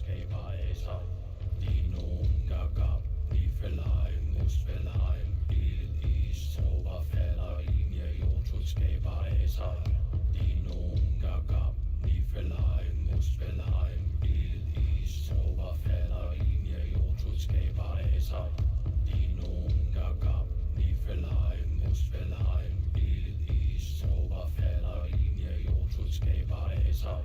skaber af sig. De nogen, der gab, de fælder en mus, fælder en ild i sover, falder ind i jotus skaber af sig. De nogen, der gab, de fælder en mus, fælder en ild i sover, falder ind i jotus skaber af sig. De nogen, der gab, de fælder en mus, fælder en ild i sover, falder ind i jotus skaber af sig.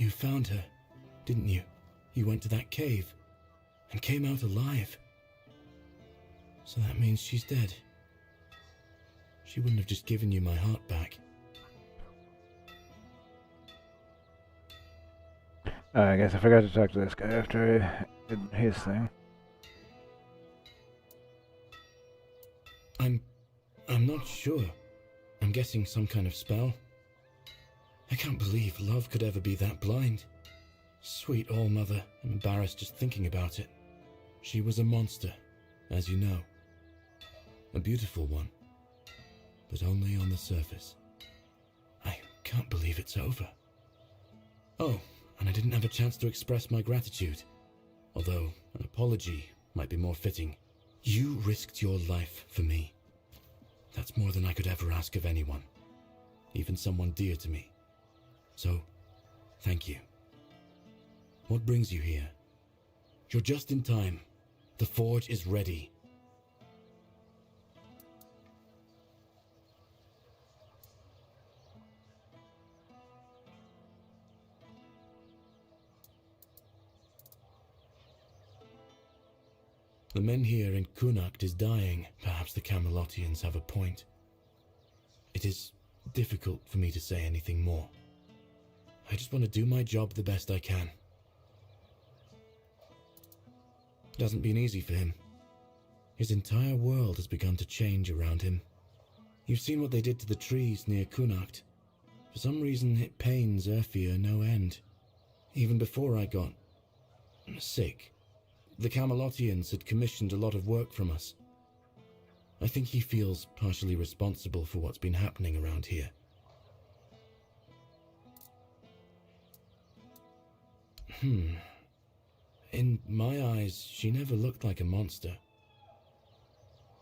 You found her, didn't you? You went to that cave and came out alive. So that means she's dead. She wouldn't have just given you my heart back. I guess I forgot to talk to this guy after I did his thing. I'm not sure. I'm guessing some kind of spell. I can't believe love could ever be that blind. Sweet All-Mother, I'm embarrassed just thinking about it. She was a monster, as you know. A beautiful one, but only on the surface. I can't believe it's over. Oh, and I didn't have a chance to express my gratitude. Although an apology might be more fitting. You risked your life for me. That's more than I could ever ask of anyone, even someone dear to me. So, thank you. What brings you here? You're just in time. The forge is ready. The men here in Connacht is dying. Perhaps the Camelotians have a point. It is difficult for me to say anything more. I just want to do my job the best I can. It hasn't been easy for him. His entire world has begun to change around him. You've seen what they did to the trees near Connacht. For some reason it pains Urfia no end. Even before I got sick, the Camelotians had commissioned a lot of work from us. I think he feels partially responsible for what's been happening around here. In my eyes, she never looked like a monster.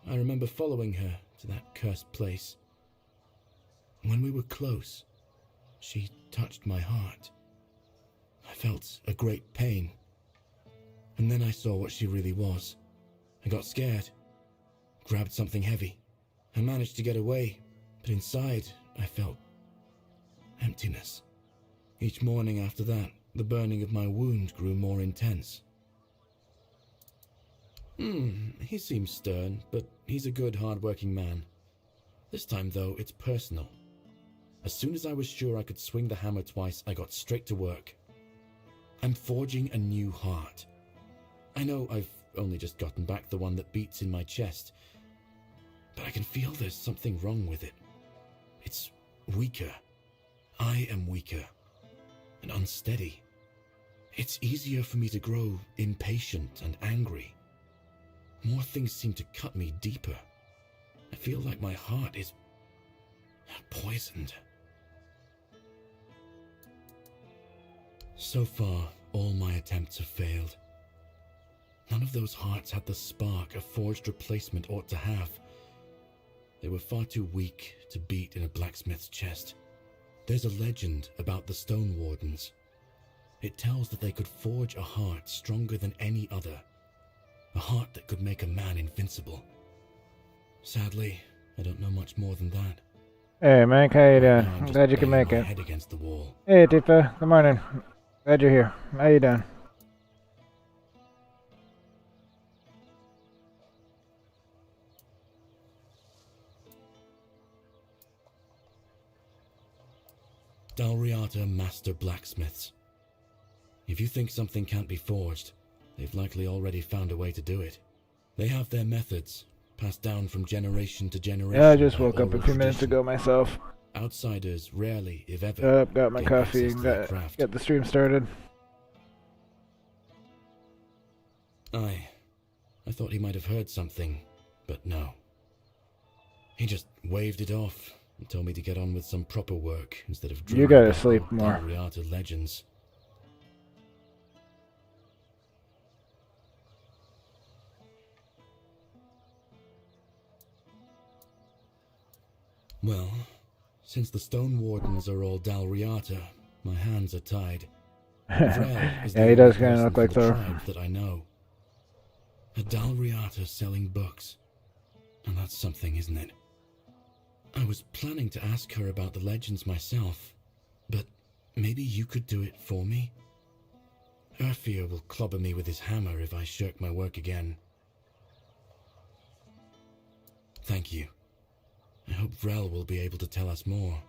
I remember following her to that cursed place. When we were close, she touched my heart. I felt a great pain. And then I saw what she really was. I got scared, grabbed something heavy. I managed to get away, but inside I felt emptiness. Each morning after that, the burning of my wound grew more intense. He seems stern, but he's a good, hard-working man. This time, though, it's personal. As soon as I was sure I could swing the hammer twice, I got straight to work. I'm forging a new heart. I know I've only just gotten back the one that beats in my chest, but I can feel there's something wrong with it. It's weaker. I am weaker and unsteady. It's easier for me to grow impatient and angry. More things seem to cut me deeper. I feel like my heart is poisoned. So far, all my attempts have failed. None of those hearts had the spark a forged replacement ought to have. They were far too weak to beat in a blacksmith's chest. There's a legend about the Stone Wardens. It tells that they could forge a heart stronger than any other. A heart that could make a man invincible. Sadly, I don't know much more than that. Hey, Mike, how you doing? Now I'm I'm just glad you can banging make my it. head against the wall. Hey, Tifa. Good morning. Glad you're here. How you doing? Dalriata Master Blacksmiths. If you think something can't be forged, they've likely already found a way to do it. They have their methods, passed down from generation to generation. Yeah, I just by woke up a oral few minutes tradition. ago myself. Outsiders rarely, if ever, Got up, got my gain coffee, access and to their got craft. the stream started. I thought he might have heard something, but no. He just waved it off and told me to get on with some proper work instead of You droning gotta about sleep old more. Dalriata legends. Well, since the Stone Wardens are all Dalriata, my hands are tied. Vrel is the Yeah, he does only kinda person look from like the Thor. tribe that I know. A Dalriata selling books. And that's something, isn't it? I was planning to ask her about the legends myself, but maybe you could do it for me? Urfir will clobber me with his hammer if I shirk my work again. Thank you. I hope Vrel will be able to tell us more.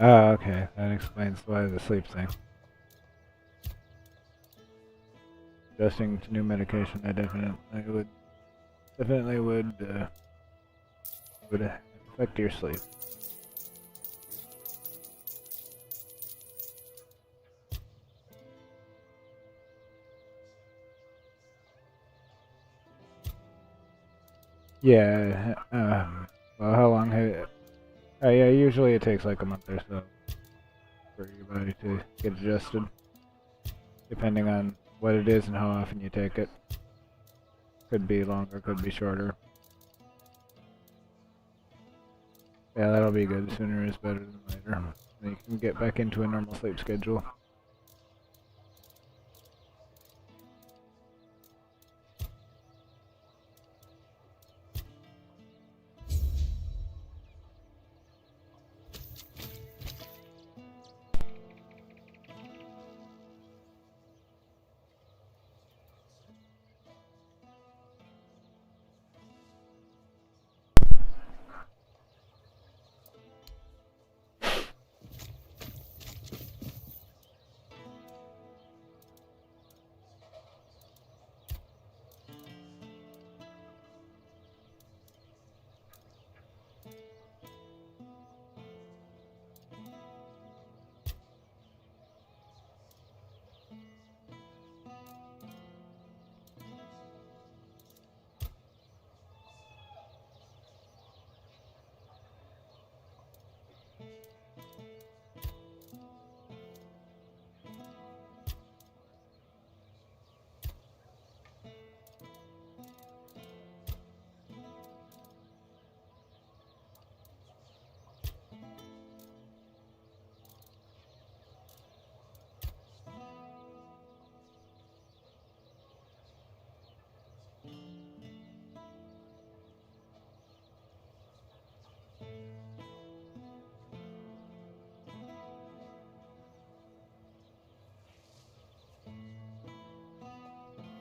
Oh, okay. That explains why the sleep thing. Adjusting to new medication, I definitely would affect your sleep. Yeah. Well, how long have you... yeah, usually it takes like a month or so for your body to get adjusted, depending on what it is and how often you take it. Could be longer, could be shorter. Yeah, that'll be good. Sooner is better than later. Then you can get back into a normal sleep schedule.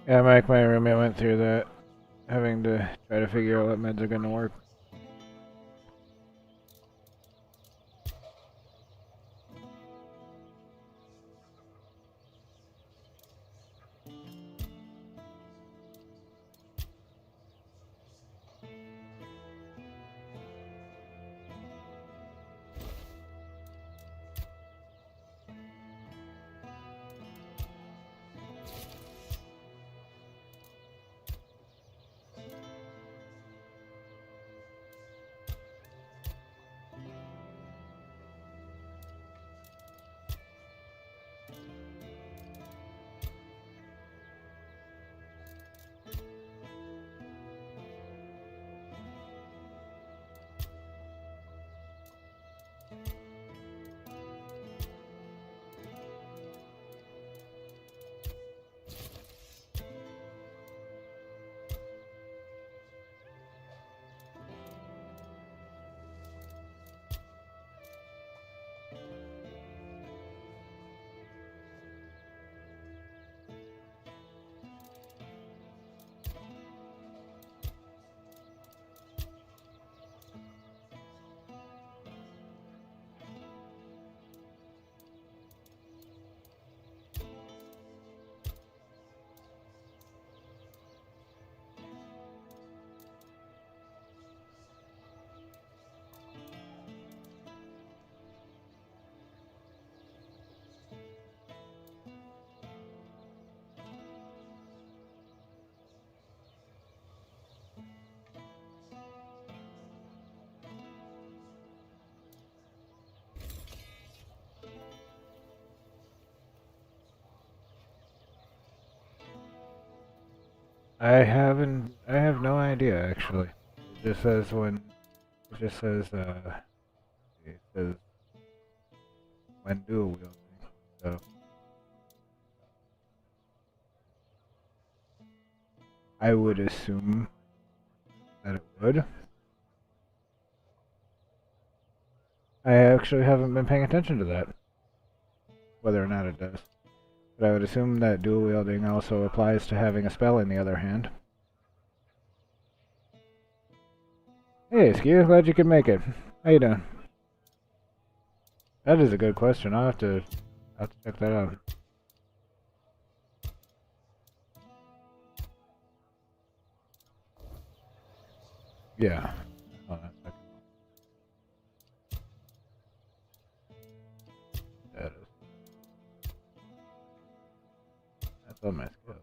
Yeah, Mike, my roommate went through that, having to try to figure out what meds are going to work. I have no idea actually. It just says when, it just says, it says when dual wielding. So I would assume that it would. I actually haven't been paying attention to that, whether or not it does. But I would assume that dual wielding also applies to having a spell in the other hand. Hey, Skew, glad you could make it. How you doing? That is a good question. I'll have to check that out. Yeah. Hold on a second. That is. That's all my skills.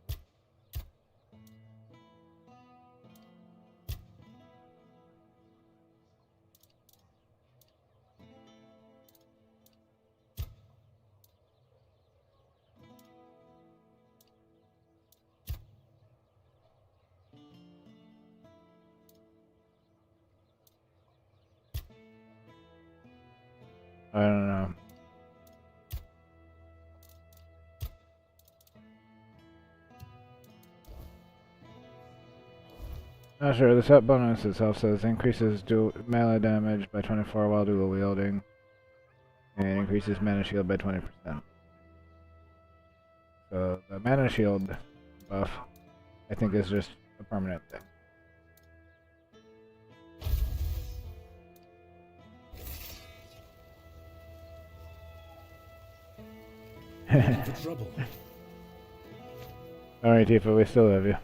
I don't know. Not sure. The set bonus itself says increases melee damage by 24 while dual wielding, and increases mana shield by 20%. So the mana shield buff, I think, is just a permanent thing. For trouble. Alright, Tifa, we still love you.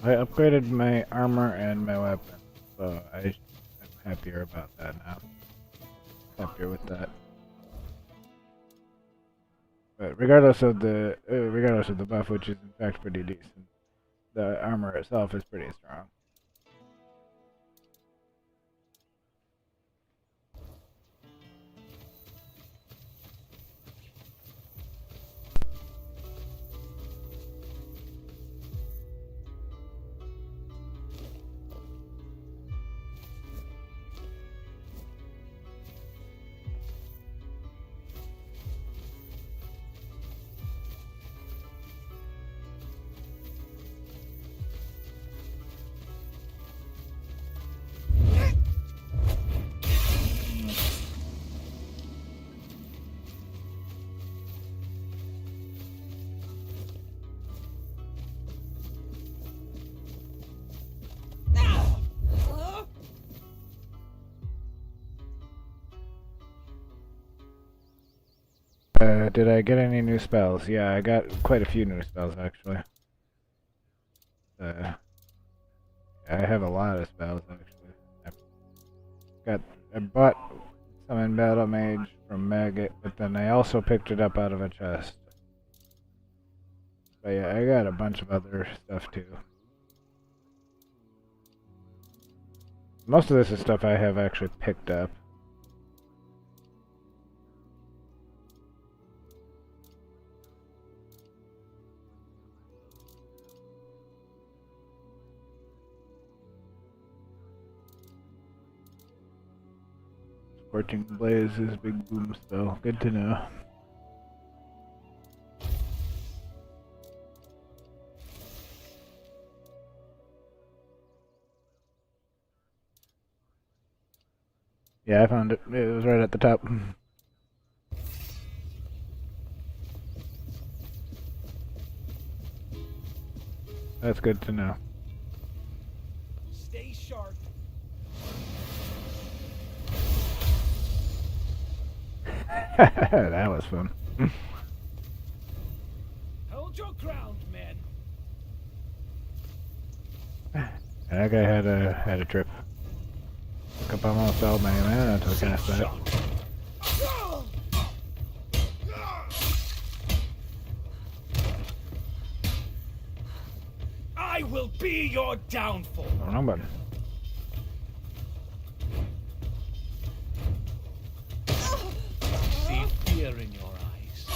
I upgraded my armor and my weapon, so I'm happier about that now. Happier with that. But regardless of the buff, which is in fact pretty decent, the armor itself is pretty strong. Did I get any new spells? Yeah, I got quite a few new spells actually. I have a lot of spells actually. I bought some in Battle Mage from Maggot, but then I also picked it up out of a chest. But yeah, I got a bunch of other stuff too. Most of this is stuff I have actually picked up. Scorching Blaze is big boom spell. Good to know. Yeah, I found it. It was right at the top. That's good to know. Stay sharp. That was fun. Hold your ground, men. That guy had a trip. Took up almost all my mana to cast that. I will be your downfall. Wrong button. See fear in your eyes.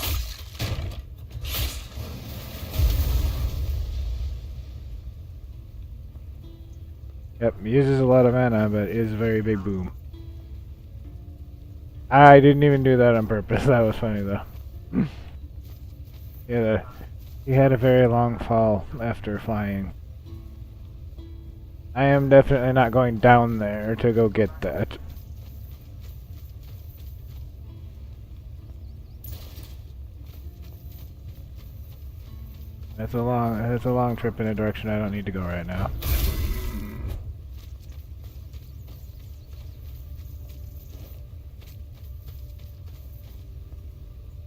Yep, uses a lot of mana, but is very big boom. I didn't even do that on purpose. That was funny though. Yeah, he had a very long fall after flying. I am definitely not going down there to go get that. That's a long trip in a direction I don't need to go right now.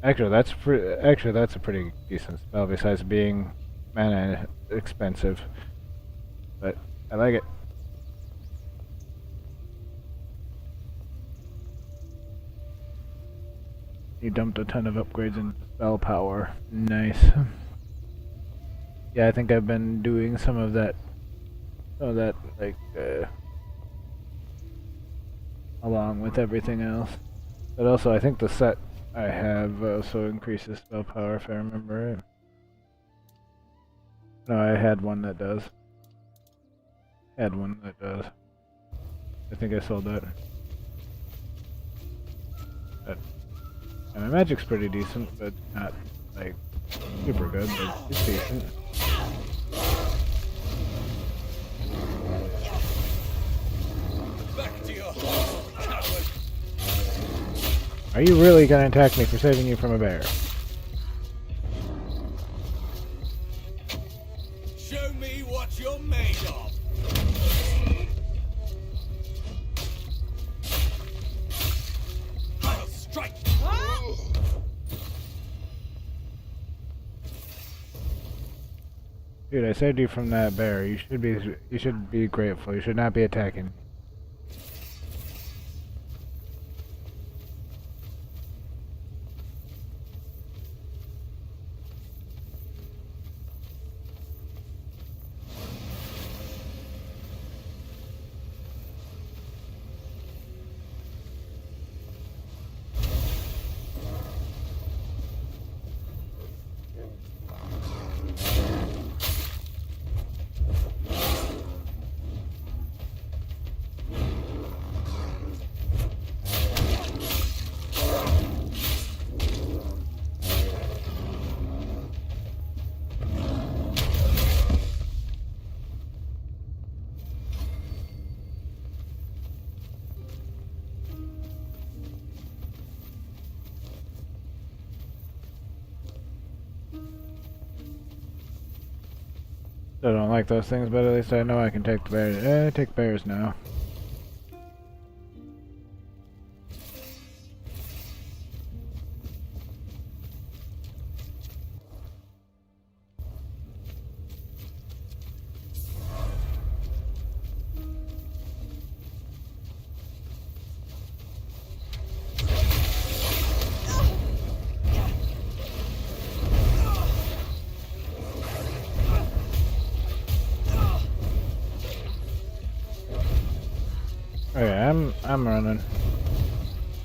Actually, that's a pretty decent spell besides being mana expensive. But I like it. He dumped a ton of upgrades into spell power. Nice. Yeah, I think I've been doing some of that like along with everything else. But also I think the set I have also increases spell power if I remember right. No, I had one that does. I think I sold that. And my magic's pretty decent, but not like super good, but it's decent. Back to your home, coward. Are you really gonna attack me for saving you from a bear? Show me what you're made of. I'll strike. Dude, I saved you from that bear. You should be grateful. You should not be attacking. Still don't like those things, but at least I know I can take the bears. Take bears now. Okay, I'm running.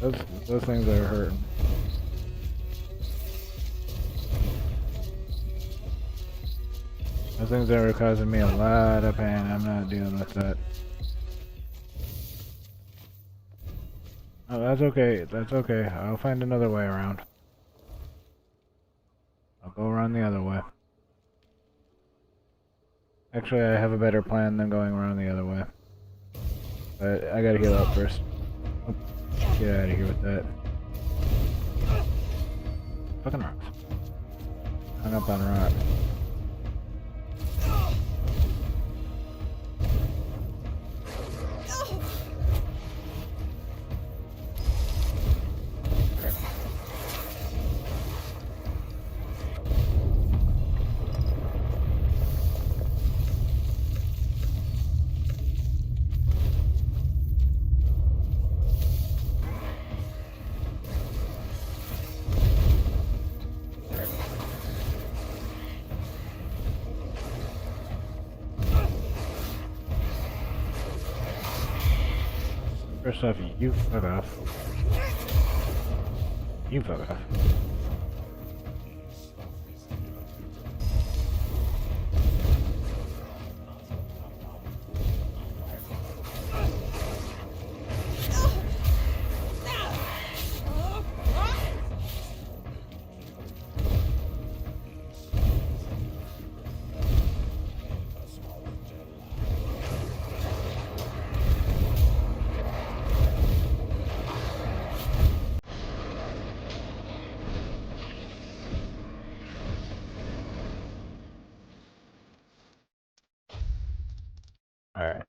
Those things are hurting. Those things are causing me a lot of pain. I'm not dealing with that. Oh, that's okay. That's okay. I'll find another way around. I'll go around the other way. Actually, I have a better plan than going around the other way. But I gotta heal up first. Oh, get out of here with that. Fucking rocks. Hung up on rock. First off, you fuck off. You fuck off. Alright.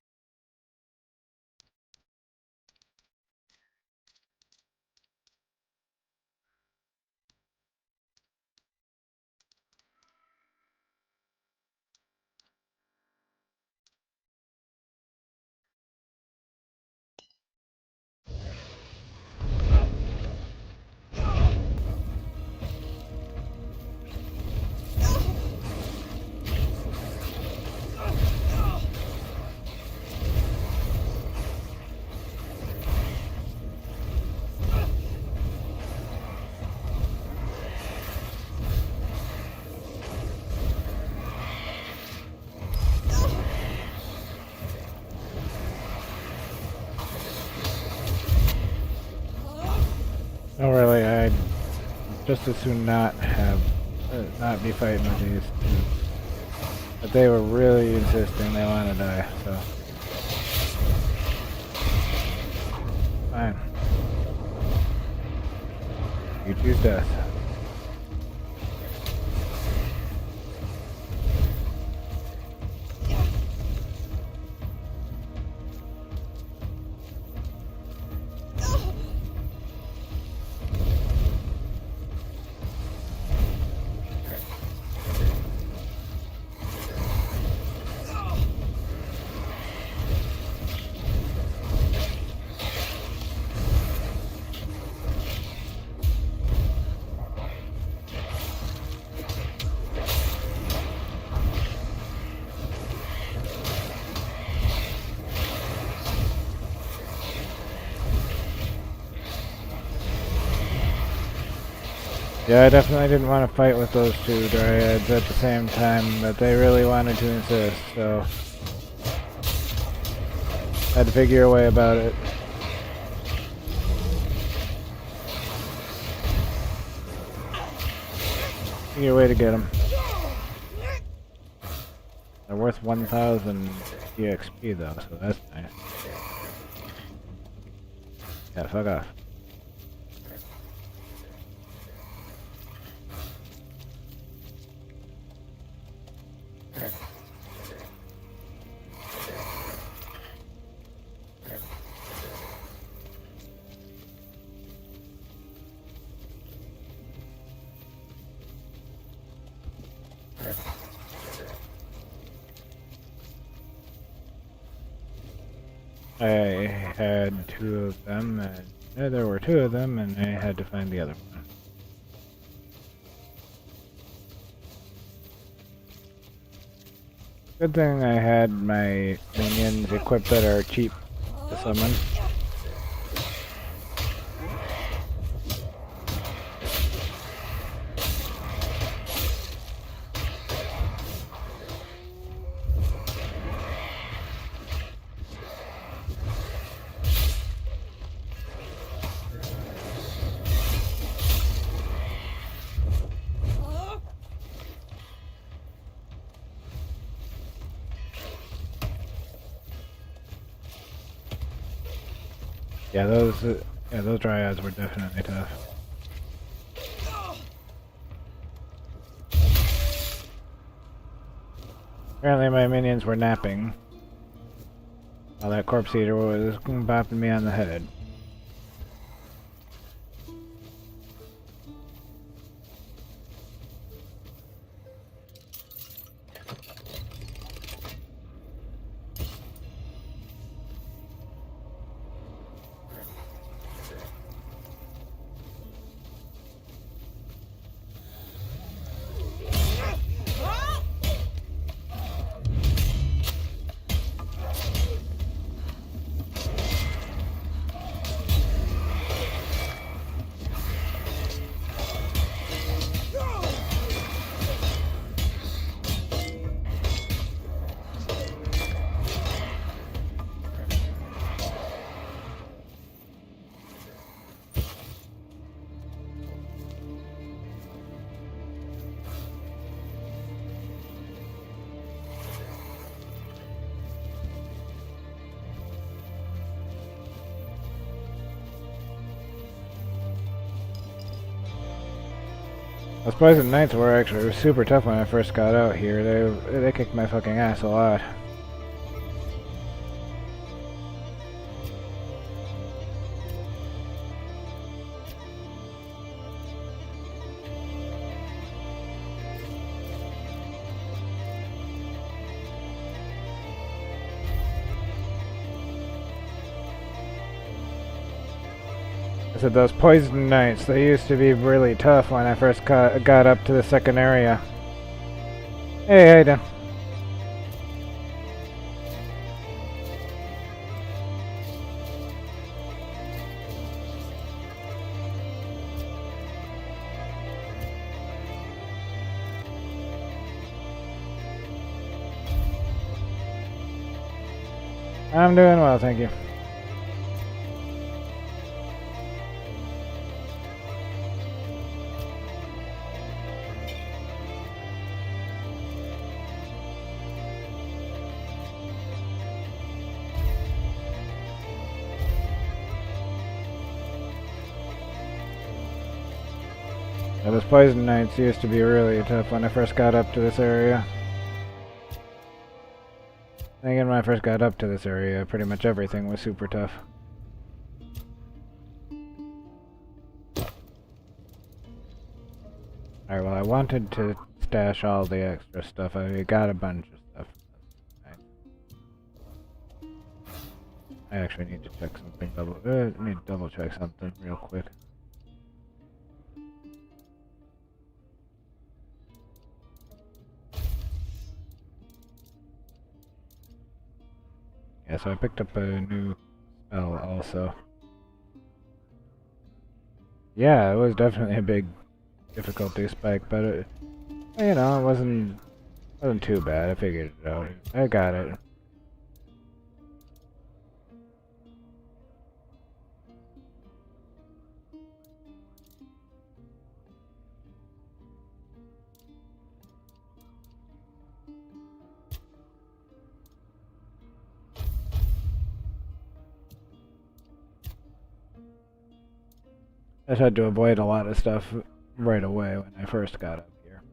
No, really, I'd just as soon not be fighting with these two. But they were really insisting they want to die, so. Fine. You choose death. Yeah, I definitely didn't want to fight with those two dryads at the same time, but they really wanted to insist, so had to figure a way about it. Figure a way to get them. They're worth 1,000 EXP though, so that's nice. Yeah, fuck off. I had two of them, and there were two of them, and I had to find the other one. Good thing I had my minions equipped that are cheap to summon. Yeah, those dryads were definitely tough. Apparently my minions were napping while that corpse eater was bopping me on the head. Those Poison Knights were actually super tough when I first got out here. They kicked my fucking ass a lot. I said those Poison Knights, they used to be really tough when I first got up to the second area. Hey, how you doing? I'm doing well, thank you. Yeah, those Poison Knights used to be really tough when I first got up to this area. And again, when I first got up to this area, pretty much everything was super tough. Alright, well I wanted to stash all the extra stuff. I got a bunch of stuff. I actually need to check something need to double check something real quick. Yeah, so I picked up a new spell also. Yeah, it was definitely a big difficulty spike, but it, you know, it wasn't too bad. I figured it out. I got it. I just had to avoid a lot of stuff right away when I first got up here.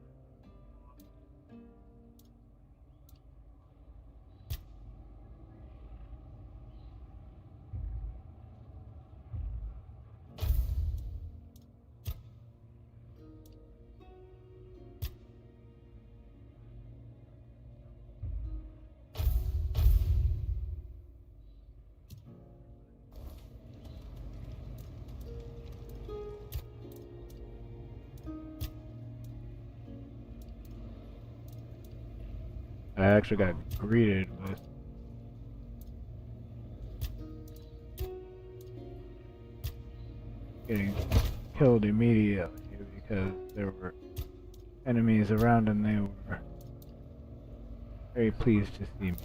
actually got greeted with getting killed immediately because there were enemies around and they were very pleased to see me.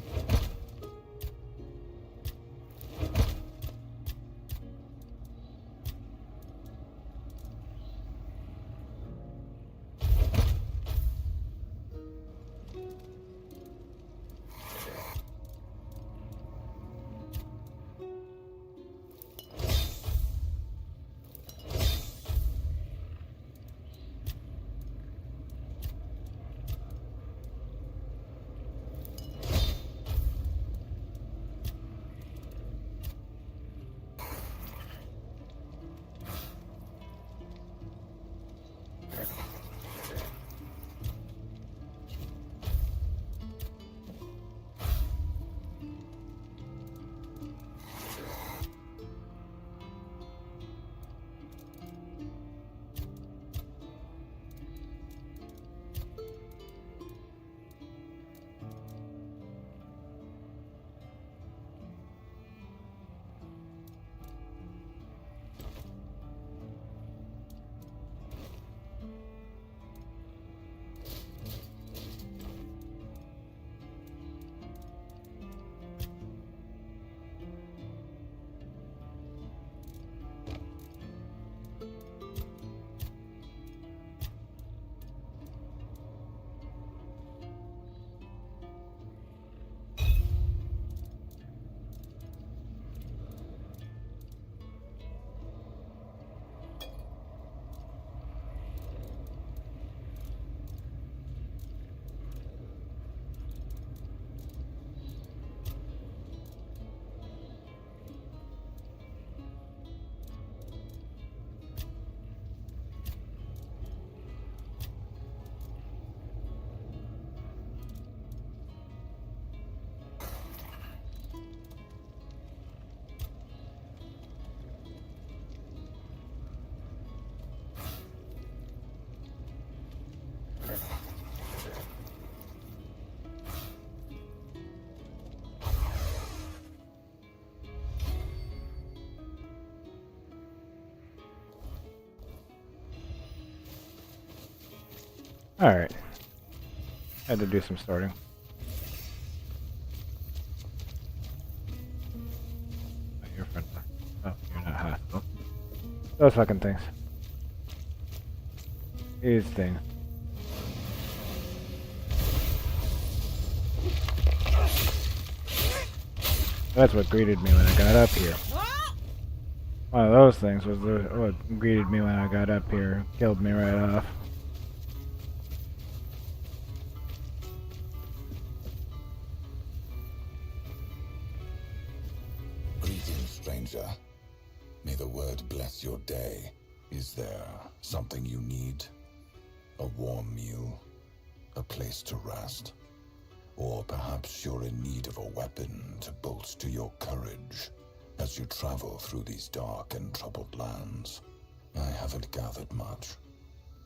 Alright. Had to do some sorting. Oh, you're friendly. Oh, you're not hostile. Those fucking things. These things. That's what greeted me when I got up here. One of those things was what greeted me when I got up here. Killed me right off. Stranger, may the word bless your day. Is there something you need? A warm meal? A place to rest? Or perhaps you're in need of a weapon to bolster your courage as you travel through these dark and troubled lands? I haven't gathered much,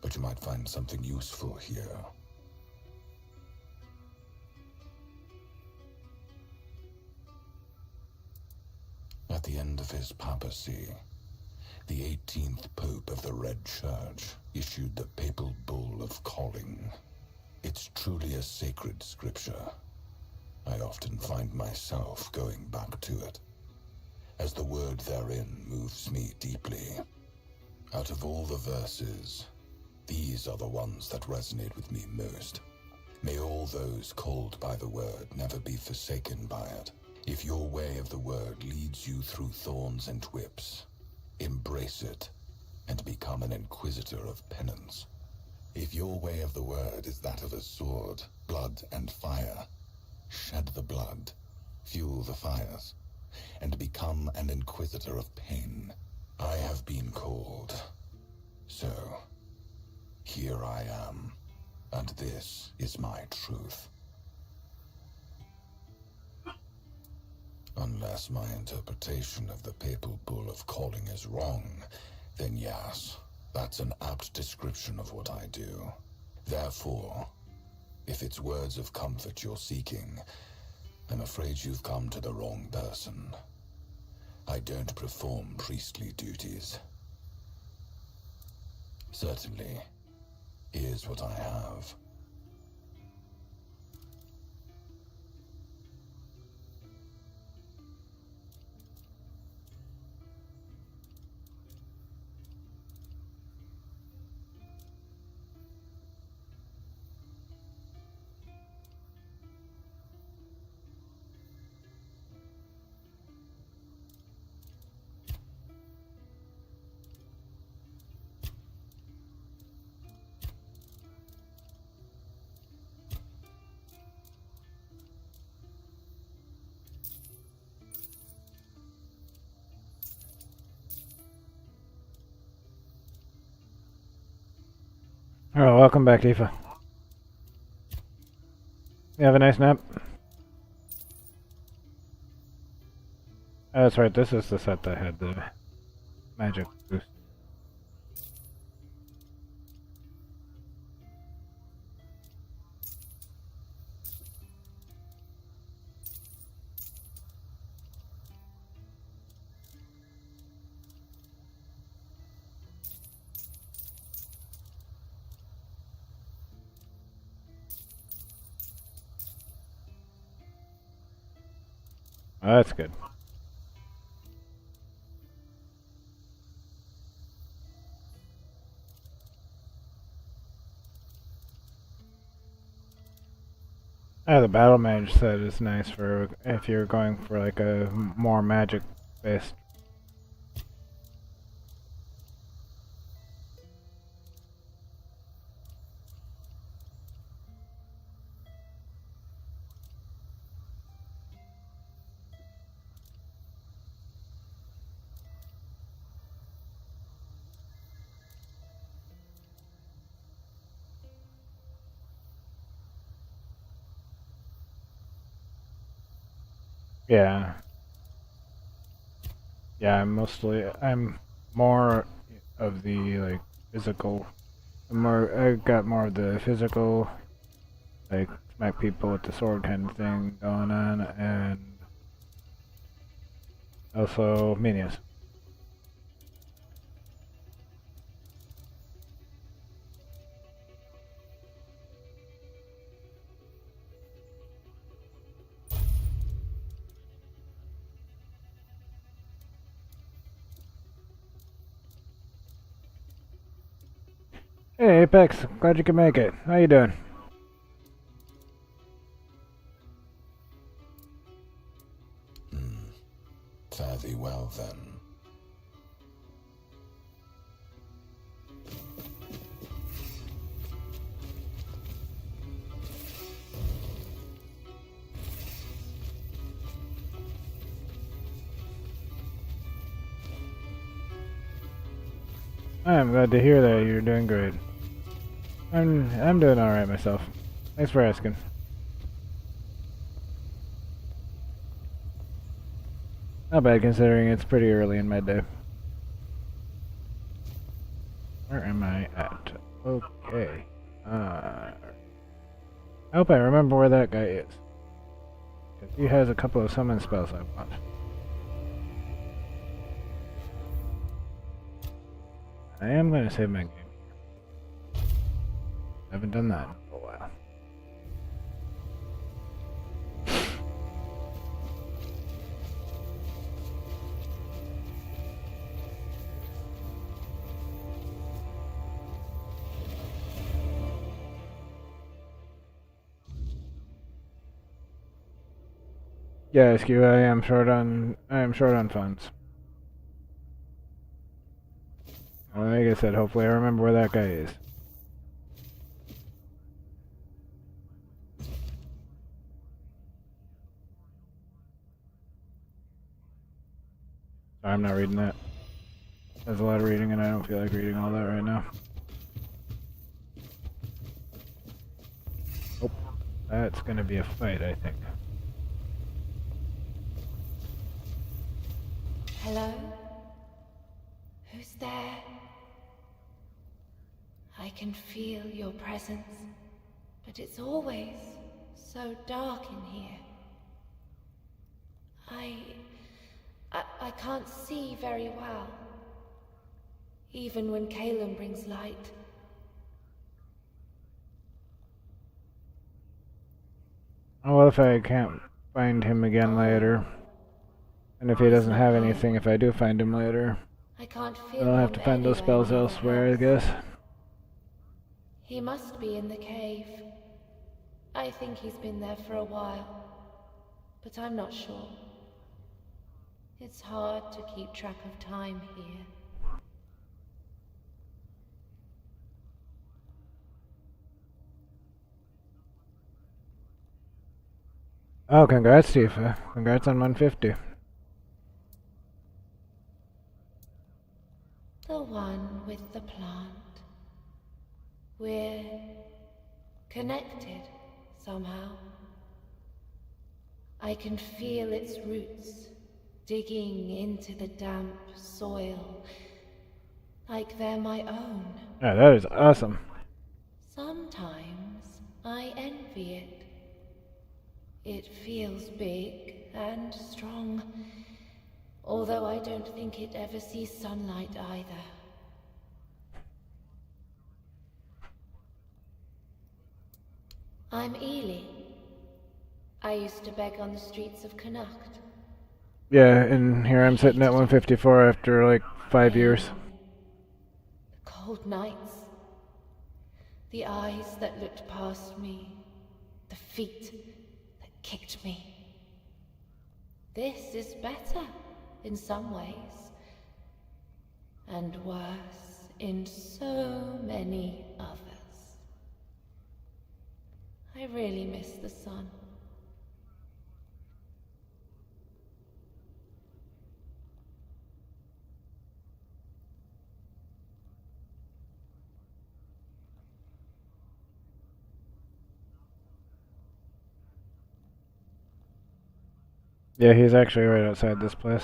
but you might find something useful here. At the end of his papacy, the 18th Pope of the Red Church issued the Papal Bull of Calling. It's truly a sacred scripture. I often find myself going back to it, as the word therein moves me deeply. Out of all the verses, these are the ones that resonate with me most. May all those called by the word never be forsaken by it. If your way of the word leads you through thorns and whips, embrace it and become an inquisitor of penance. If your way of the word is that of a sword, blood and fire, shed the blood, fuel the fires, and become an inquisitor of pain. I have been called, so here I am, and this is my truth. Unless my interpretation of the Papal Bull of Calling is wrong, then yes, that's an apt description of what I do. Therefore, If it's words of comfort you're seeking, I'm afraid you've come to the wrong person. I don't perform priestly duties. Certainly, here's what I have. Oh, welcome back, Aoife. You have a nice nap? Oh, that's right, this is the set that had the magic boost. Oh, that's good. Oh, the battle mage set is nice for if you're going for like a more magic based. Yeah. Yeah, I'm more of the like physical. I got more of the physical, like smack people with the sword kind of thing going on, and also minions. Hey Apex, glad you could make it. How you doing? Fare thee well, then. I'm glad to hear that you're doing great. I'm doing all right myself. Thanks for asking. Not bad considering it's pretty early in my day. Where am I at? Okay. I hope I remember where that guy is. Because he has a couple of summon spells I want. I am going to save my game. Haven't done that in a while. Yeah, SQ, I am short on funds. Well, like I said, hopefully I remember where that guy is. Sorry, I'm not reading that. There's a lot of reading and I don't feel like reading all that right now. Oh, that's gonna be a fight, I think. Hello? Who's there? I can feel your presence. But it's always so dark in here. I can't see very well. Even when Caleb brings light. What if I can't find him again later? And if he doesn't have anything, if I do find him later, I can't feel then I'll have to find those spells elsewhere, I guess. He must be in the cave. I think he's been there for a while, but I'm not sure. It's hard to keep track of time here. Oh, congrats, Tifa. Congrats on 150. The one with the plant. We're connected somehow. I can feel its roots digging into the damp soil, like they're my own. Yeah, that is awesome. Sometimes I envy it. It feels big and strong, although I don't think it ever sees sunlight either. I'm Ely. I used to beg on the streets of Connacht. Yeah, and here I'm sitting at 154 after like 5 years. The cold nights. The eyes that looked past me. The feet that kicked me. This is better in some ways. And worse in so many others. I really miss the sun. Yeah, he's actually right outside this place.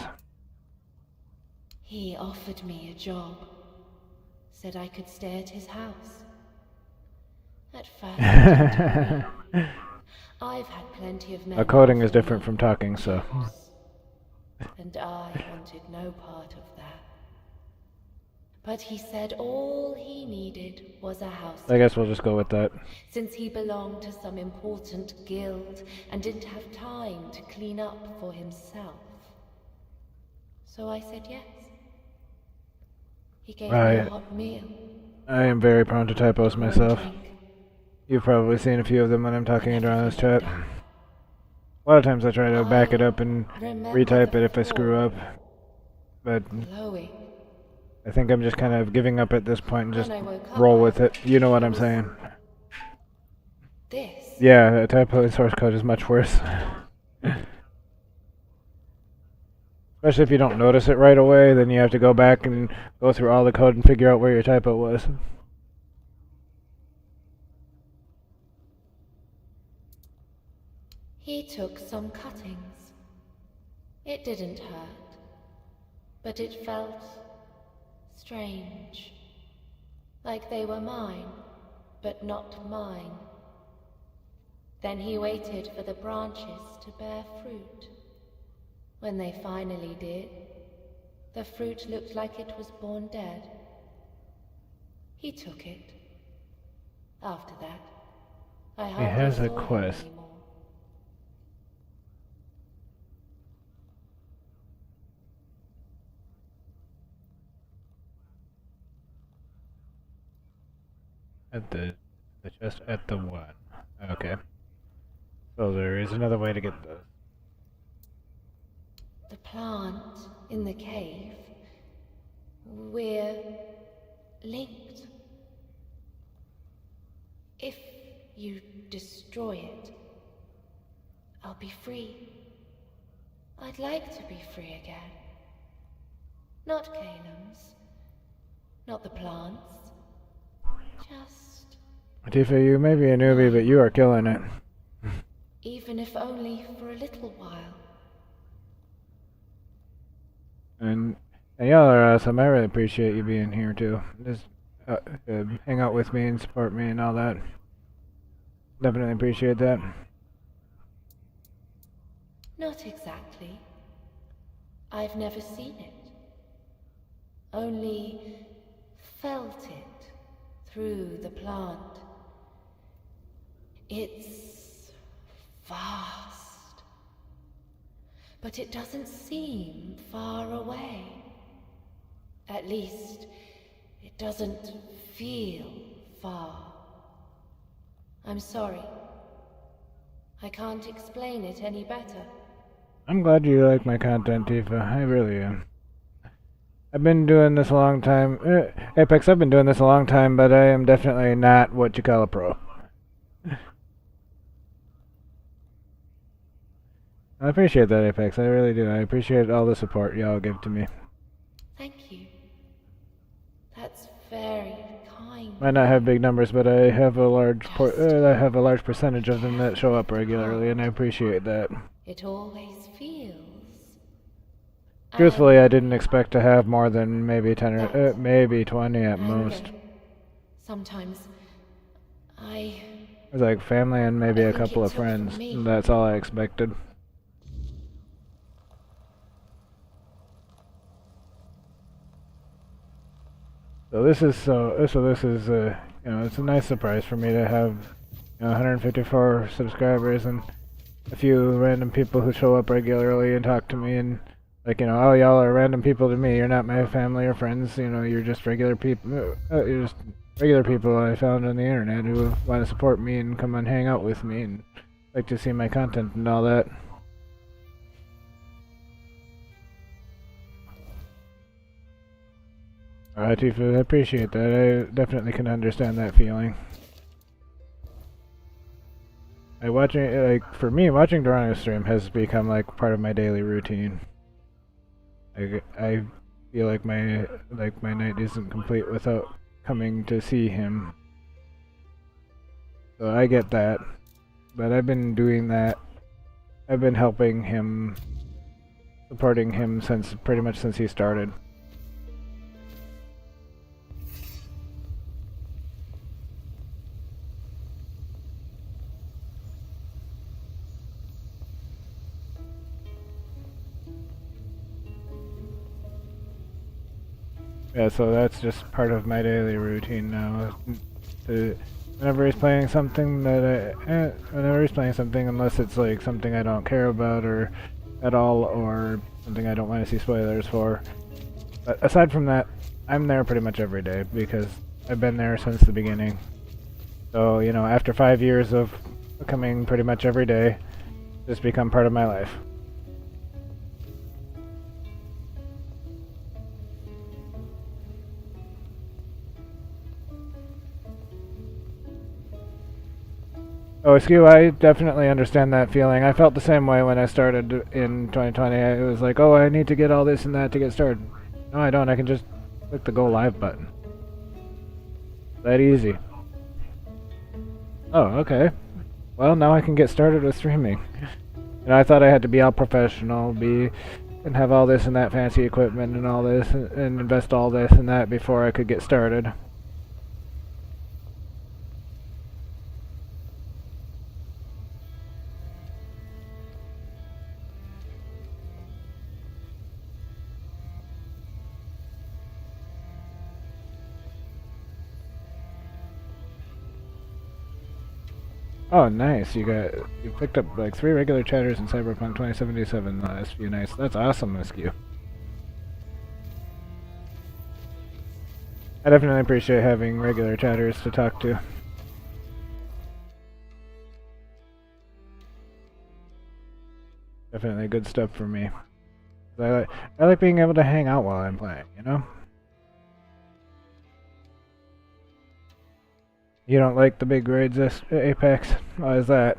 He offered me a job. Said I could stay at his house. At first, I didn't agree. I've had plenty of men. Coding is different from talking, so. And I wanted no part of that. But he said all he needed was a house. I guess we'll just go with that. Since he belonged to some important guild and didn't have time to clean up for himself. So I said yes. He gave me a hot meal. I am very prone to typos myself. Drink. You've probably seen a few of them when I'm talking around this chat. A lot of times I try to back it up and retype it if I screw up. But Glowing. I think I'm just kind of giving up at this point and just roll with it. You know what I'm saying. This. Yeah, a typo in source code is much worse. Especially if you don't notice it right away, then you have to go back and go through all the code and figure out where your typo was. He took some cuttings. It didn't hurt, but it felt strange. Like they were mine, but not mine. Then he waited for the branches to bear fruit. When they finally did, the fruit looked like it was born dead. He took it. After that, I hardly has a saw him quest. anymore. At the chest at the one. Okay. So there is another way to get those. The plant in the cave. We're linked. If you destroy it, I'll be free. I'd like to be free again. Not Calem's. Not the plants. Just... Tifa, you may be a newbie, but you are killing it. even if only for a little while. And y'all are awesome. I really appreciate you being here too. Just hang out with me and support me and all that. Definitely appreciate that. Not exactly. I've never seen it. Only felt it through the plant. It's vast. But it doesn't seem far away. At least, it doesn't feel far. I'm sorry. I can't explain it any better. I'm glad you like my content, Tifa. I really am. I've been doing this a long time. Apex, I've been doing this a long time, but I am definitely not what you call a pro. I appreciate that, Apex. I really do. I appreciate all the support y'all give to me. Thank you. That's very kind. Might not have big numbers, but I have a large percentage of them that show up regularly, and I appreciate that. It always feels. Truthfully, I didn't expect to have more than maybe 10 or maybe 20 at most. Sometimes It was like family and maybe a couple of friends. That's all I expected. So this is you know, it's a nice surprise for me to have 154 subscribers and a few random people who show up regularly and talk to me and like oh, y'all are random people to me. You're not my family or friends. You're just regular people. You're just regular people I found on the internet who want to support me and come and hang out with me and like to see my content and all that. Alright, Tifa, I appreciate that. I definitely can understand that feeling. For me, watching Dorano's stream has become like part of my daily routine. I feel like my night isn't complete without coming to see him. So I get that. But I've been doing that. I've been helping him, supporting him pretty much since he started. Yeah, so that's just part of my daily routine now. Whenever he's playing something unless it's like something I don't care about or at all, or something I don't want to see spoilers for. But aside from that, I'm there pretty much every day because I've been there since the beginning. So, after 5 years of coming pretty much every day, it's become part of my life. Oh, Askew, I definitely understand that feeling. I felt the same way when I started in 2020. It was like, oh, I need to get all this and that to get started. No, I don't. I can just click the go live button. That easy. Oh, okay. Well, now I can get started with streaming. I thought I had to be all professional, and have all this and that fancy equipment and all this, and invest all this and that before I could get started. Oh, nice. You picked up like 3 regular chatters in Cyberpunk 2077 the last few nights. That's awesome, Askew. I definitely appreciate having regular chatters to talk to. Definitely good stuff for me. I like being able to hang out while I'm playing, You don't like the big raids, Apex? Why is that?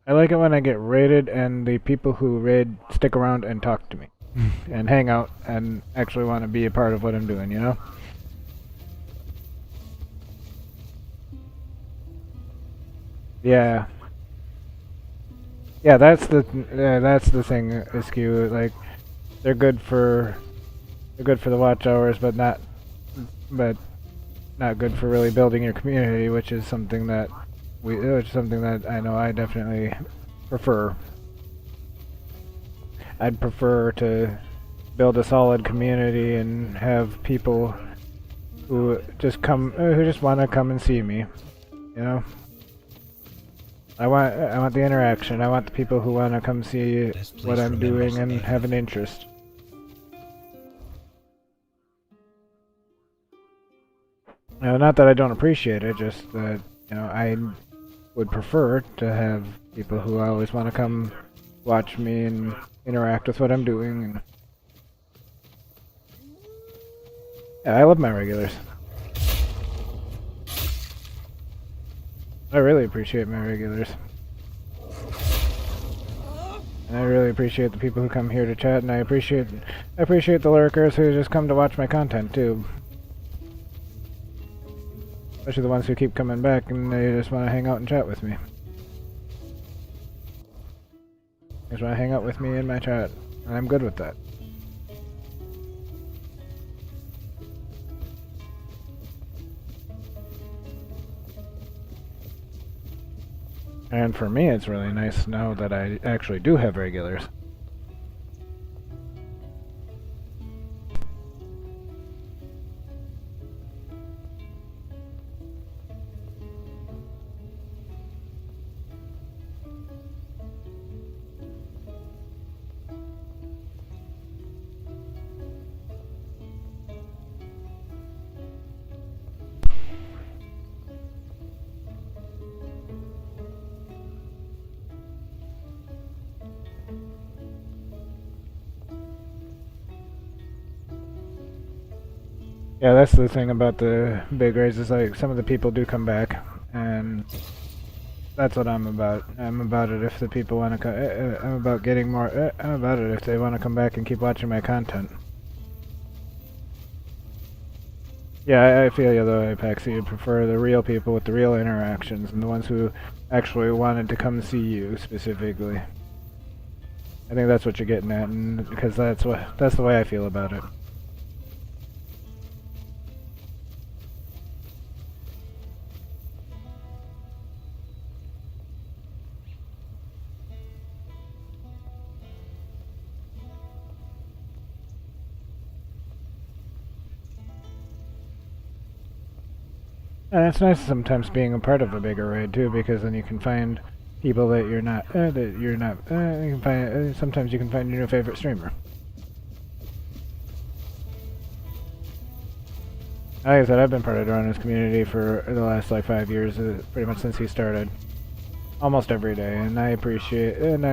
I like it when I get raided and the people who raid stick around and talk to me. And hang out and actually want to be a part of what I'm doing, Yeah. Yeah, that's the thing, Askew. Like, they're good for the watch hours, but not good for really building your community, which is something that I know I definitely prefer. I'd prefer to build a solid community and have people who just want to come and see me, you know. I want the interaction. I want the people who want to come see what I'm doing and have an interest. Not that I don't appreciate it, just that, I would prefer to have people who always want to come watch me and interact with what I'm doing. And yeah, I love my regulars. I really appreciate my regulars. And I really appreciate the people who come here to chat, and I appreciate the lurkers who just come to watch my content too. Especially the ones who keep coming back and they just want to hang out and chat with me. They just want to hang out with me in my chat, and I'm good with that. And for me, it's really nice to know that I actually do have regulars. Yeah, that's the thing about the big raises. Like, some of the people do come back, and that's what I'm about. I'm about it if the people want to come. I'm about getting more. I'm about it if they want to come back and keep watching my content. Yeah, I feel you though, Apex. You prefer the real people with the real interactions, and the ones who actually wanted to come see you specifically. I think that's what you're getting at, and because that's the way I feel about it. And it's nice sometimes being a part of a bigger raid too, because then you can find people that you're not. You can find. Sometimes you can find your new favorite streamer. Like I said, I've been part of Dorana's community for the last like 5 years, pretty much since he started. Almost every day, and I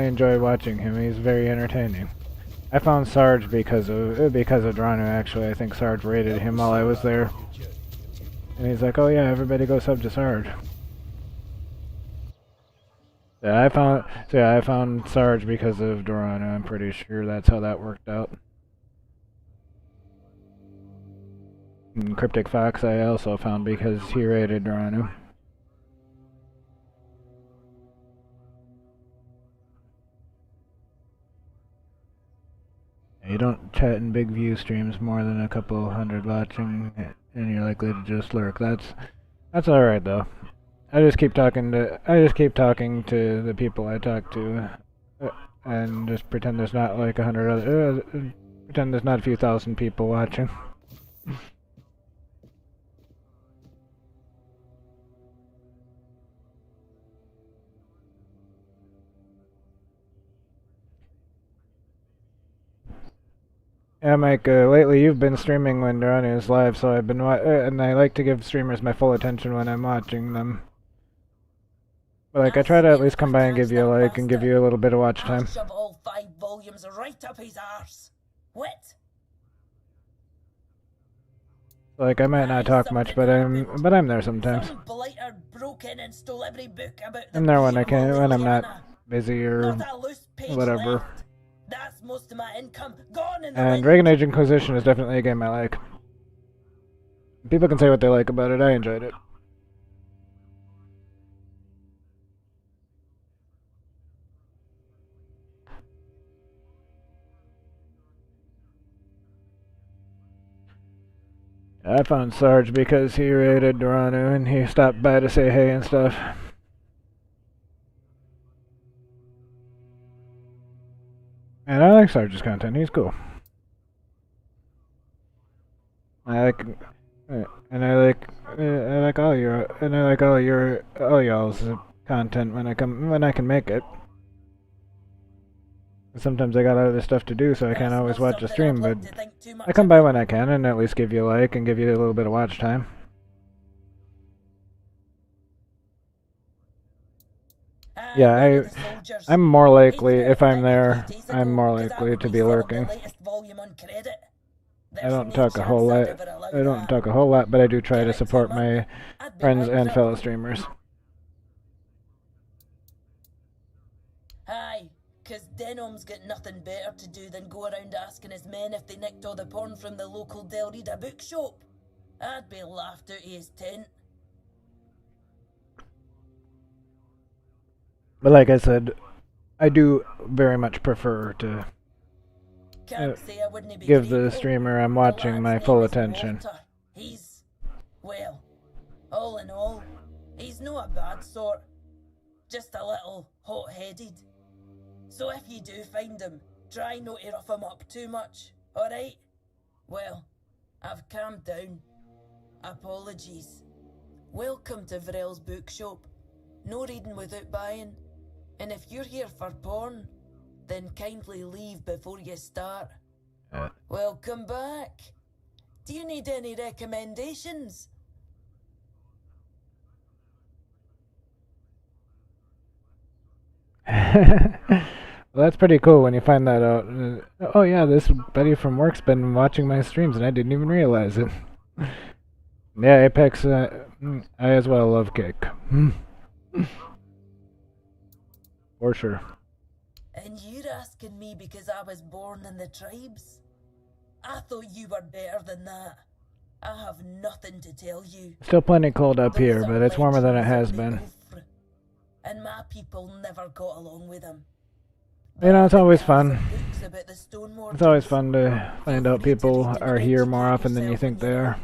enjoy watching him. He's very entertaining. I found Sarge because of Dorana. Actually, I think Sarge raided him while I was there. And he's like, "Oh yeah, everybody go sub to Sarge." Yeah, I found Sarge because of Dorana. I'm pretty sure that's how that worked out. And Cryptic Fox I also found because he raided Dorana. You don't chat in big view streams more than a couple hundred watching, and you're likely to just lurk. That's all right though. I just keep talking to the people I talk to, and just pretend there's not like pretend there's not a few thousand people watching. Yeah, Mike, lately you've been streaming when Dorana is live, so I've been and I like to give streamers my full attention when I'm watching them. But like, I try to at least come by and give you a like and give you a little bit of watch time. Shove all 5 volumes right up his arse. Wit. Like, I might not talk much, but I'm there sometimes. Some blighter broke in and stole every book about the I'm there when I beautiful can, when I'm Liliana. not busy or Not a loose page whatever. left. That's most of my income gone in the And wind. Dragon Age Inquisition is definitely a game I like. People can say what they like about it. I enjoyed it. I found Sarge because he raided Doranu and he stopped by to say hey and stuff. And I like Sarge's content, he's cool. I like all y'all's content when I can make it. Sometimes I got other stuff to do, so I can't always watch a stream, but I come by when I can and at least give you a like and give you a little bit of watch time. Yeah, I'm more likely, if I'm there, I'm more likely to be lurking. I don't talk a whole lot, but I do try to support my friends and fellow streamers. Aye, 'cause Denham's got nothing better to do than go around asking his men if they nicked all the porn from the local Del Rita bookshop. I'd be laughed out of his tent. But like I said, I do very much prefer to give the streamer I'm watching my full attention. He's, well, all in all, he's not a bad sort. Just a little hot-headed. So if you do find him, try not to rough him up too much, alright? Well, I've calmed down. Apologies. Welcome to Vrel's bookshop. No reading without buying. And if you're here for porn, then kindly leave before you start. Welcome back. Do you need any recommendations? Well, that's pretty cool when you find that out. Oh yeah, this buddy from work's been watching my streams and I didn't even realize it. Yeah, Apex, I as well love Cake. For sure. And you're asking me because I was born in the tribes? I thought you were better than that. I have nothing to tell you. Still plenty cold up here, but it's warmer than it has been. And my people never got along with them. You know, it's always fun. It's always fun to find out people are here more often than you think they are.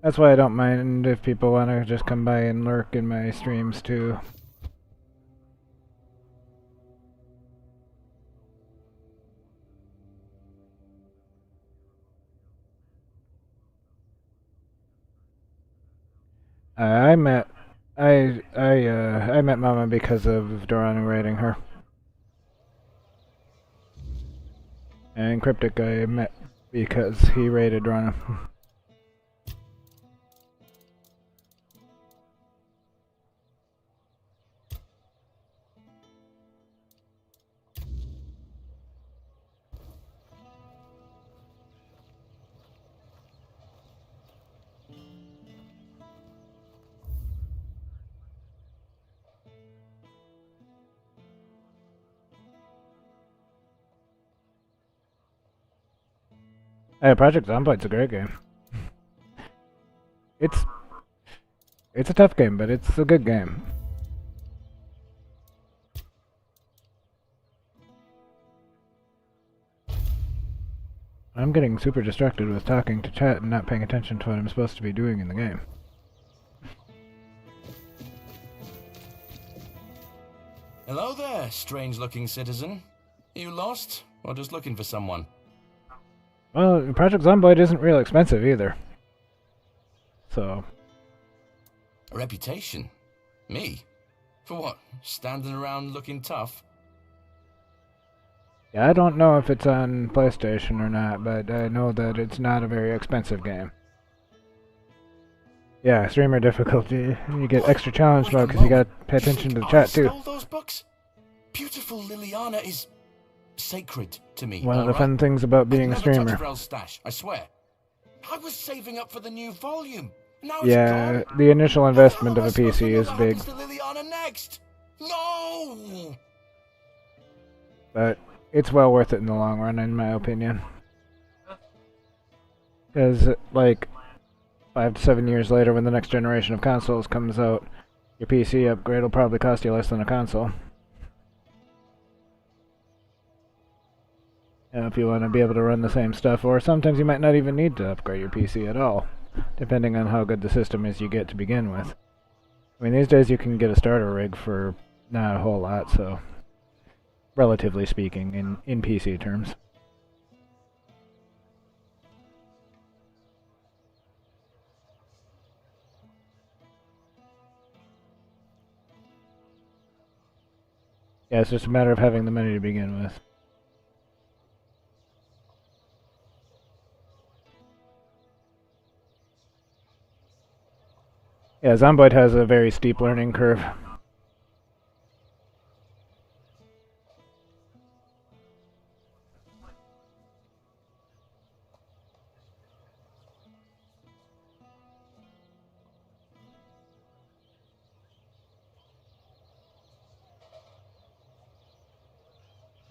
That's why I don't mind if people want to just come by and lurk in my streams too. I met Mama because of Doranu raiding her. And Cryptic I met because he raided Doranu. Hey, Project Zomboid's a great game. It's a tough game, but it's a good game. I'm getting super distracted with talking to chat and not paying attention to what I'm supposed to be doing in the game. Hello there, strange-looking citizen. You lost, or just looking for someone? Well, Project Zomboid isn't real expensive either. So... A reputation? Me? For what? Standing around looking tough? Yeah, I don't know if it's on PlayStation or not, but I know that it's not a very expensive game. Yeah, streamer difficulty. You get extra challenge mode because you gotta pay attention to the chat too. Stole those books? Beautiful Liliana is sacred to me. One of the fun things about being a streamer. Stash, I swear. I was saving up for the new volume. Now Yeah, the initial investment of a PC is big. Liliana next? No! But it's well worth it in the long run, in my opinion. Because, like, 5 to 7 years later, when the next generation of consoles comes out, your PC upgrade will probably cost you less than a console. if you want to be able to run the same stuff, or sometimes you might not even need to upgrade your PC at all, depending on how good the system is you get to begin with. I mean, these days you can get a starter rig for not a whole lot, so relatively speaking, in PC terms. Yeah, it's just a matter of having the money to begin with. Yeah, Zomboid has a very steep learning curve.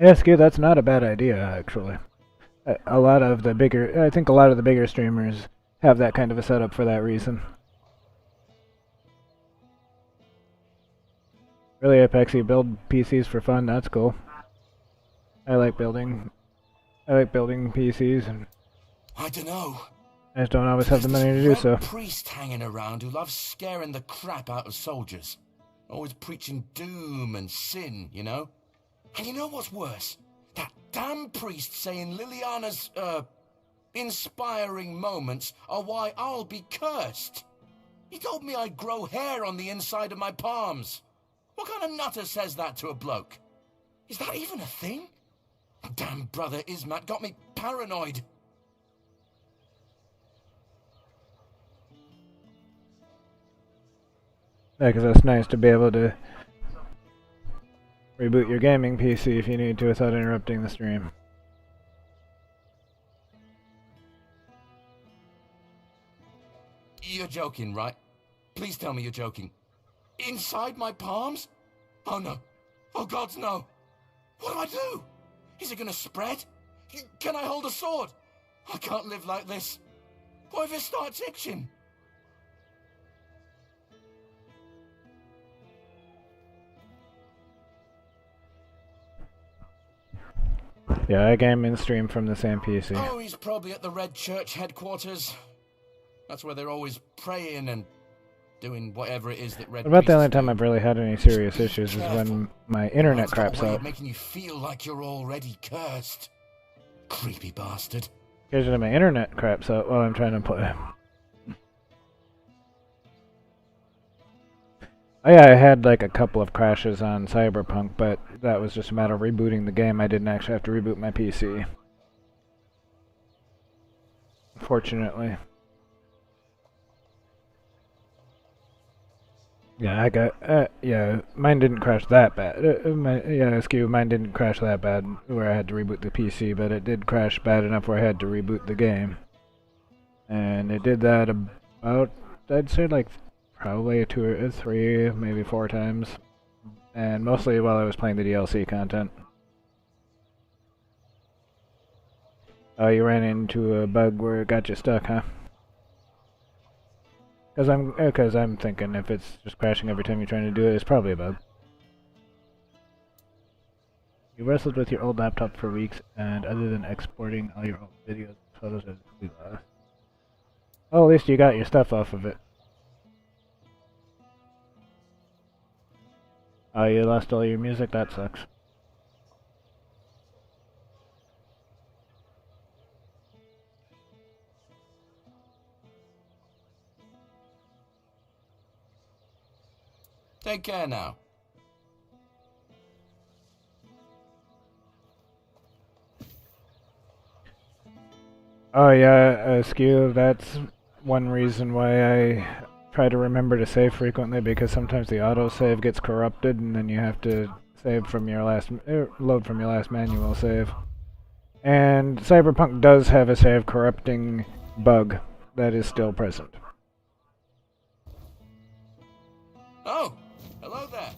Yeah, Skew, that's not a bad idea, actually. A lot of the bigger, I think a lot of the bigger streamers have that kind of a setup for that reason. Really, Apex, you build PCs for fun, that's cool. I like building PCs, and I don't know. I just don't always have the There's money to this do red so. priest hanging around who loves scaring the crap out of soldiers. Always preaching doom and sin, you know? And you know what's worse? That damn priest saying Liliana's, inspiring moments are why I'll be cursed. He told me I'd grow hair on the inside of my palms. What kind of nutter says that to a bloke? Is that even a thing? Damn brother Ismat got me paranoid. Yeah, because it's nice to be able to reboot your gaming PC if you need to without interrupting the stream. You're joking, right? Please tell me you're joking. Inside my palms? Oh no. Oh gods, no. What do I do? Is it gonna spread? Can I hold a sword? I can't live like this. What if it starts itching? Yeah, I game and stream from the same PC. Oh, he's probably at the Red Church headquarters. That's where they're always praying and doing whatever it is that Red About the only priests time do. I've really had any serious Be issues is careful. when my internet It's got a craps way out. of making you feel like you're already cursed. Creepy bastard. Occasionally my internet craps out while I'm trying to play. Oh yeah, I had like a couple of crashes on Cyberpunk, but that was just a matter of rebooting the game. I didn't actually have to reboot my PC. Fortunately. Yeah, I got, yeah, mine didn't crash that bad. Mine didn't crash that bad where I had to reboot the PC, but it did crash bad enough where I had to reboot the game. And it did that about, I'd say like probably 2 or 3, maybe 4 times. And mostly while I was playing the DLC content. Oh, you ran into a bug where it got you stuck, huh? Because I'm thinking if it's just crashing every time you're trying to do it, it's probably a bug. You wrestled with your old laptop for weeks, and other than exporting all your old videos and photos as we lost. Oh, at least you got your stuff off of it. Oh, you lost all your music? That sucks. Take care now. Oh yeah, Skew, that's one reason why I try to remember to save frequently, because sometimes the autosave gets corrupted and then you have to save from your last, load from your last manual save. And Cyberpunk does have a save corrupting bug that is still present. Oh, hello there.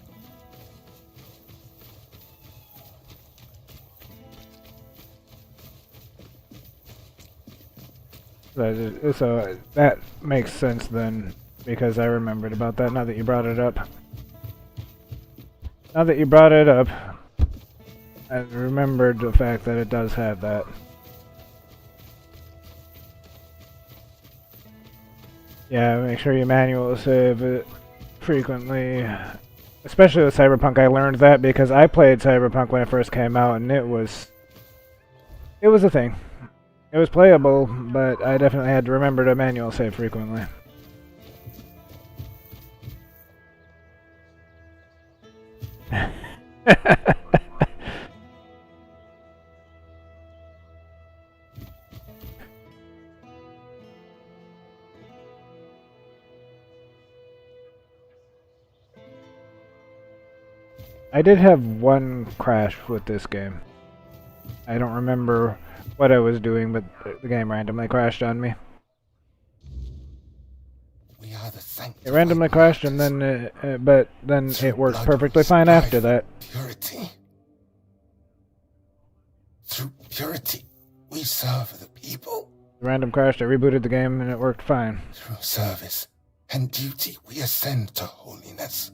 So that makes sense then, because I remembered about that now that you brought it up. Now that you brought it up, I remembered the fact that it does have that. Yeah, make sure you manual save it frequently. Especially with Cyberpunk, I learned that because I played Cyberpunk when it first came out, and it was a thing. It was playable, but I definitely had to remember to manual save frequently. I did have one crash with this game. I don't remember what I was doing, but the game randomly crashed on me. We are the It sanctified randomly crashed, and martyrs. then, but then Through it worked blood perfectly we fine strive after for that. Purity. Through purity, we serve the people. The random crashed, I rebooted the game, and it worked fine. Through service and duty, we ascend to holiness.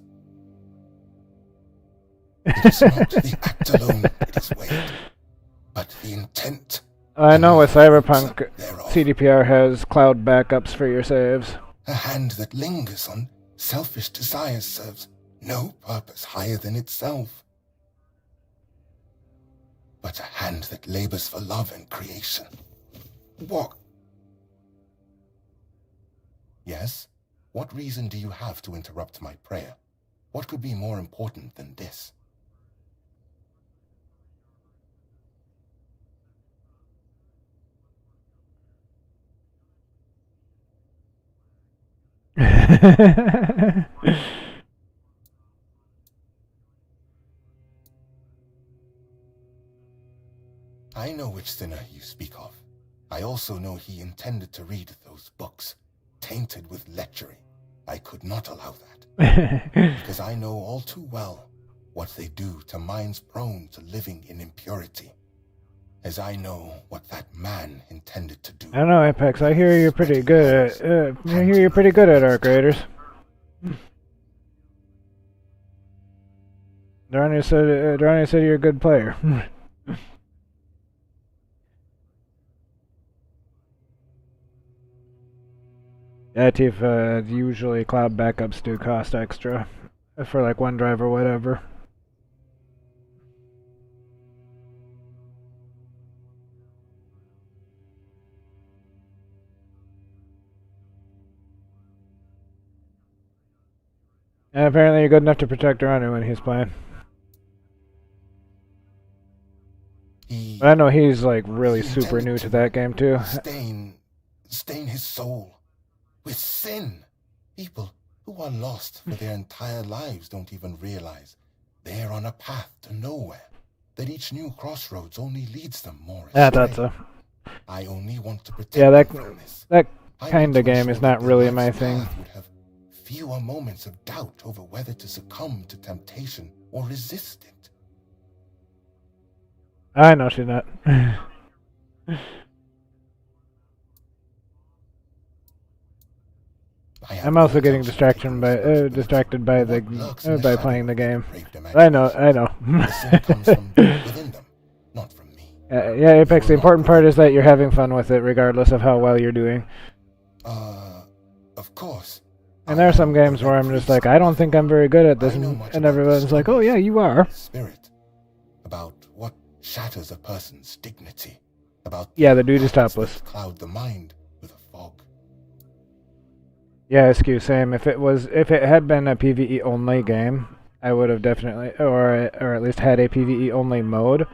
It is not the act alone that is weighed, but the intent. I know with Cyberpunk, thereof. CDPR has cloud backups for your saves. A hand that lingers on selfish desires serves no purpose higher than itself. But a hand that labors for love and creation. What? Yes? What reason do you have to interrupt my prayer? What could be more important than this? I know which sinner you speak of. I also know he intended to read those books, tainted with lechery. I could not allow that, because I know all too well what they do to minds prone to living in impurity, as I know what that man intended to do. I don't know, Apex. I hear you're pretty good at. I hear you're pretty good at Arc Raiders. Durrani said you're a good player. Yeah, Tief, usually cloud backups do cost extra for like OneDrive or whatever. And apparently you're good enough to protect Durrani when he's playing. But I know he's like really super new to that game too. Stain his soul with sin. People who are lost for their entire lives don't even realize they're on a path to nowhere. That each new crossroads only leads them more astray. Yeah, that's a. I only want to protect Yeah, that them from this. kind of game is not really my thing. Would have fewer moments of doubt over whether to succumb to temptation or resist it. I know she's not. I'm also getting distracted by the by playing the game. I know. Not from me. Yeah, Apex. The important part is that you're having fun with it, regardless of how well you're doing. Of course. And there are some games where I'm just like, I don't think I'm very good at this, and everyone's like, oh yeah, you are. Spirit, about what shatters a person's dignity, about the dude is topless. Cloud the mind with a fog. Yeah, excuse same. If it had been a PvE only game, I would have definitely, or at least had a PvE only mode,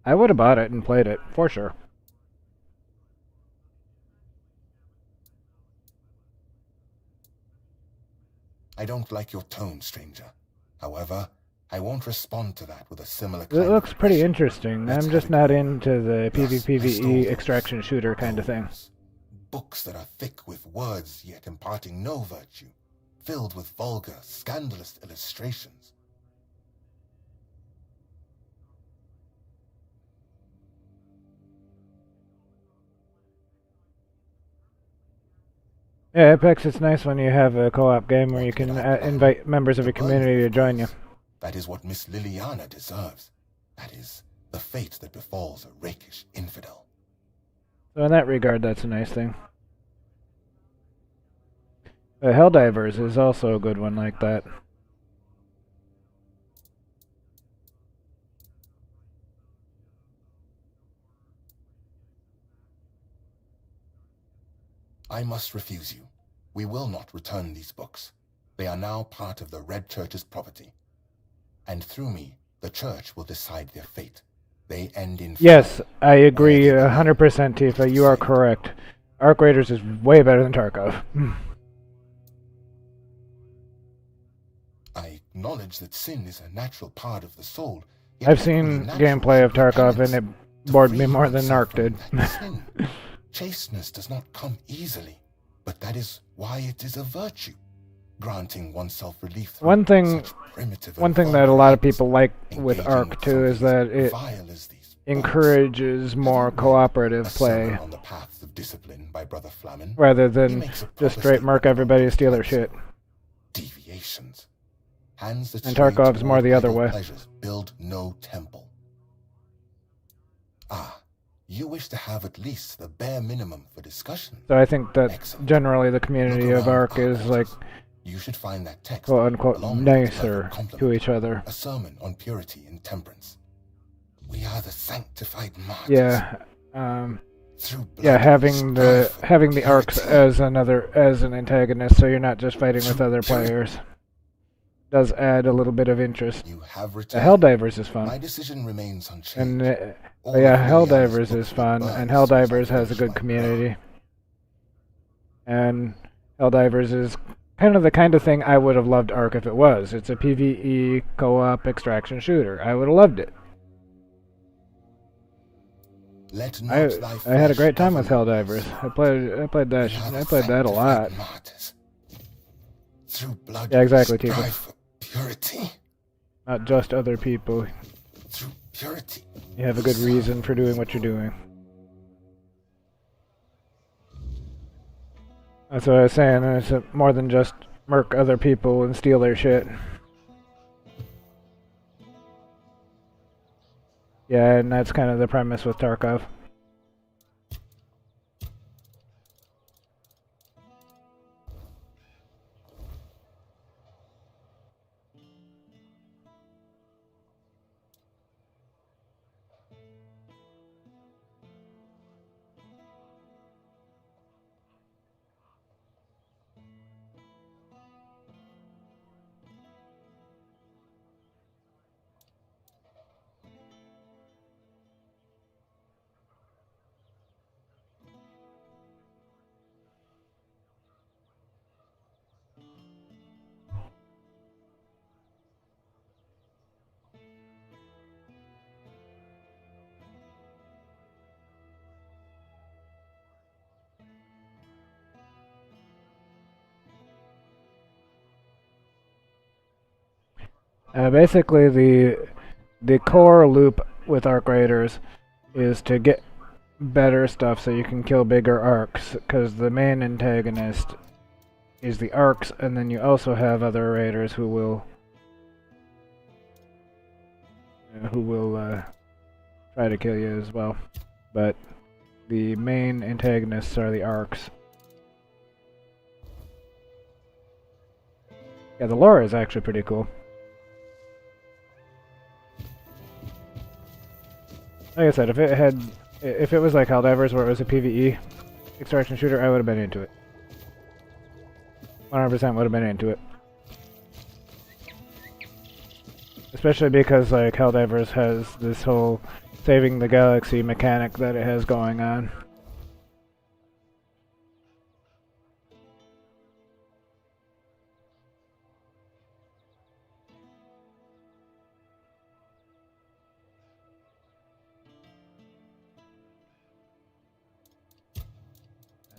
I would have bought it and played it for sure. I don't like your tone, stranger. However, I won't respond to that with a similar. It looks pretty interesting. I'm just not into the PvE extraction shooter kind of thing. Books that are thick with words yet imparting no virtue, filled with vulgar, scandalous illustrations. Yeah, Apex, it's nice when you have a co-op game where you can invite members of your community to join you. That is what Miss Liliana deserves. That is the fate that befalls a rakish infidel. So in that regard, that's a nice thing. Helldivers is also a good one like that. I must refuse you. We will not return these books. They are now part of the Red Church's property. And through me, the Church will decide their fate. They end in Yes, fire. I agree 100%, Tifa. You are correct. Arc Raiders is way better than Tarkov. I acknowledge that sin is a natural part of the soul. I've seen gameplay of Tarkov and it bored me more than Arc did. Chasteness does not come easily, but that is why it is a virtue, granting oneself relief through One thing that a lot of people like with Arc too is that it encourages more cooperative play on the path of discipline by Brother Flamen, rather than just straight murk everybody to steal their shit. Deviations. Hands that And Tarkov's more the other way. Pleasures build no temple. Ah, you wish to have at least the bare minimum for discussion. So I think that Excellent. generally the community of Arc is like you should find that text, quote unquote along with its nicer perfect complement, to each other. a sermon on purity and temperance. We are the sanctified martyrs. Yeah. Through blood, Yeah, having the strife, arcs as an antagonist, so you're not just fighting with other players, does add a little bit of interest. You have The returned. Helldivers is fun, My decision remains unchanged. and All yeah, of Liliana's Helldivers books is fun, will and burn as soon as I Helldivers has a finish good my community, and Helldivers is kind of the kind of thing I would have loved Arc if it was. It's a PvE co-op extraction shooter. I would have loved it. Let I not thy I had a flesh great time with govern Helldivers. thee. I played that We are the I played that a lot. sanctified martyrs. Through blood, Yeah, exactly, Tifa. strive for purity. Not just other people. Through purity. You have a good reason for doing what you're doing. That's what I was saying. It's more than just murk other people and steal their shit. Yeah, and that's kind of the premise with Tarkov. Basically, the core loop with Arc Raiders is to get better stuff so you can kill bigger arcs, because the main antagonist is the arcs, and then you also have other raiders who will try to kill you as well. But the main antagonists are the arcs. Yeah, the lore is actually pretty cool. Like I said, if it was like Helldivers where it was a PvE extraction shooter, I would have been into it. 100% would have been into it. Especially because like Helldivers has this whole saving the galaxy mechanic that it has going on.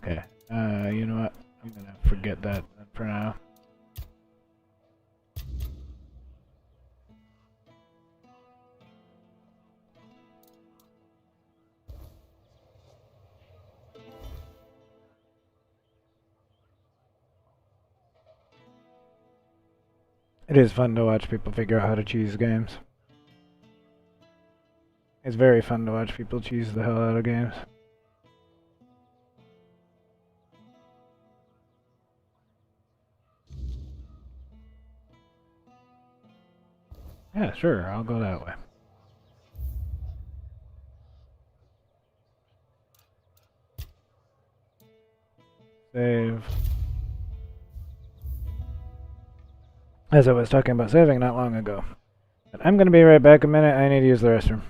Okay, you know what? I'm gonna forget that for now. It is fun to watch people figure out how to cheese games. It's very fun to watch people cheese the hell out of games. Yeah, sure, I'll go that way. Save. As I was talking about saving not long ago. But I'm gonna be right back a minute, I need to use the restroom.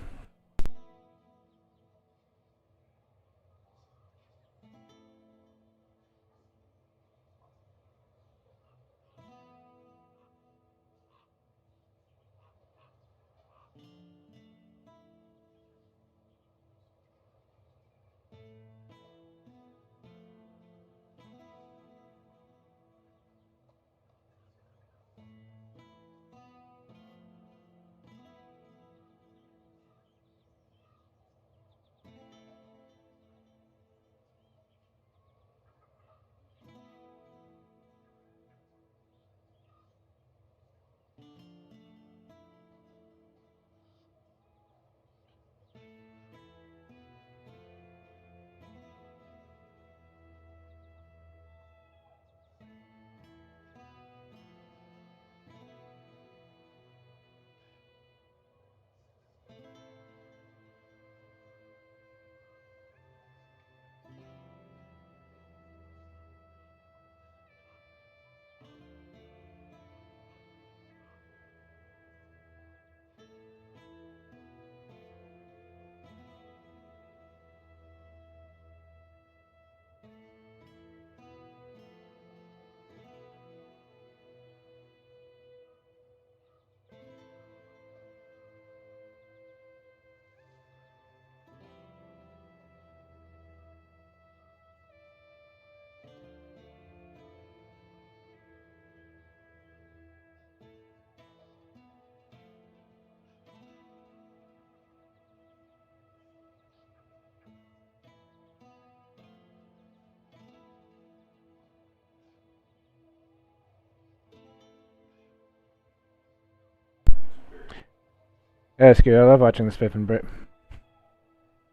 Yeah, Skew, I love watching the Spiff and Brit.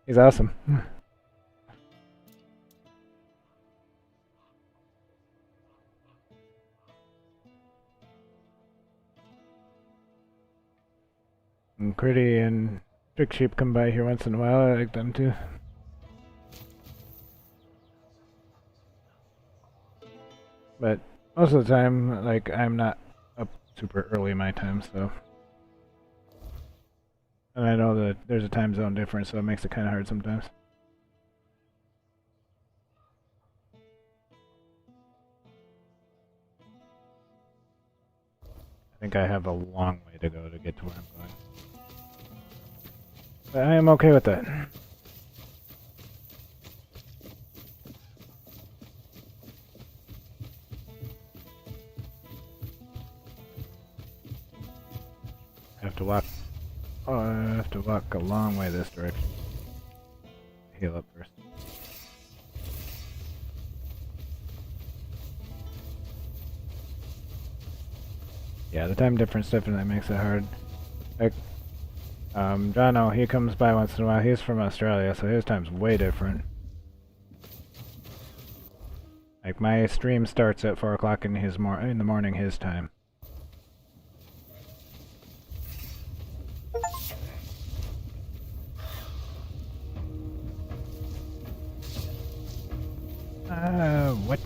He's awesome. And Critty and Trick Sheep come by here once in a while, I like them too. But most of the time, like, I'm not up super early my time, so... And I know that there's a time zone difference, so it makes it kind of hard sometimes. I think I have a long way to go to get to where I'm going. But I am okay with that. I have to walk. Oh, I have to walk a long way this direction. Heal up first. Yeah, the time difference definitely makes it hard. Like, Jono, he comes by once in a while. He's from Australia, so his time's way different. Like, my stream starts at 4 o'clock in the morning his time. What?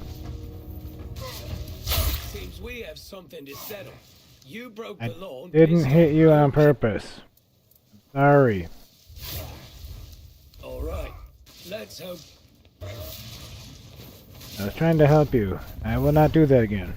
Seems we have something to settle. You broke the law. Didn't hit you on purpose. Sorry. All right. Let's hope. I was trying to help you. I will not do that again.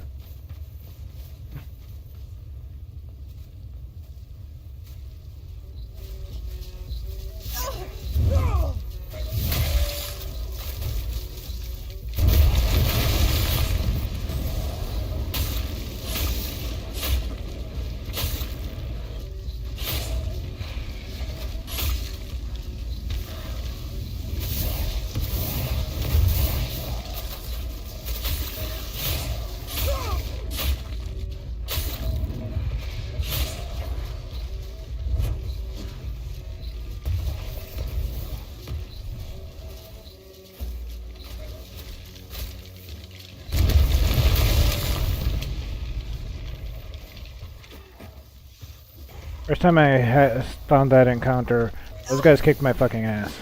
First time I found that encounter, those guys kicked my fucking ass.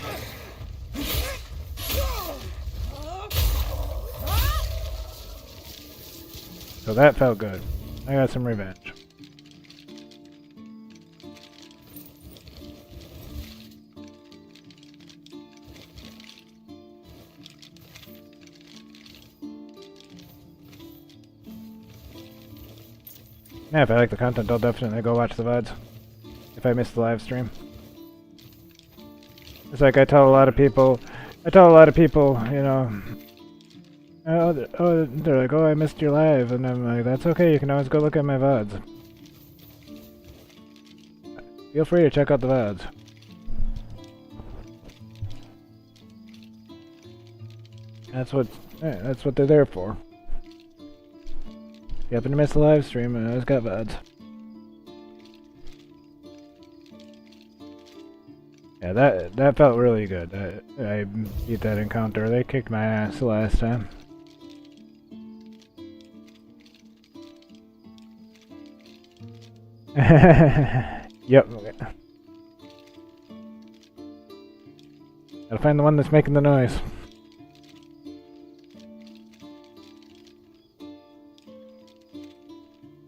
So that felt good. I got some revenge. Yeah, if I like the content, I'll definitely go watch the VODs. If I miss the live stream. It's like I tell a lot of people, you know, they're like, oh, I missed your live, and I'm like, that's okay, you can always go look at my VODs. Feel free to check out the VODs. That's what they're there for. If you happen to miss the live stream, I always got VODs. Yeah, that felt really good. I beat that encounter. They kicked my ass the last time. Yep. Gotta find the one that's making the noise.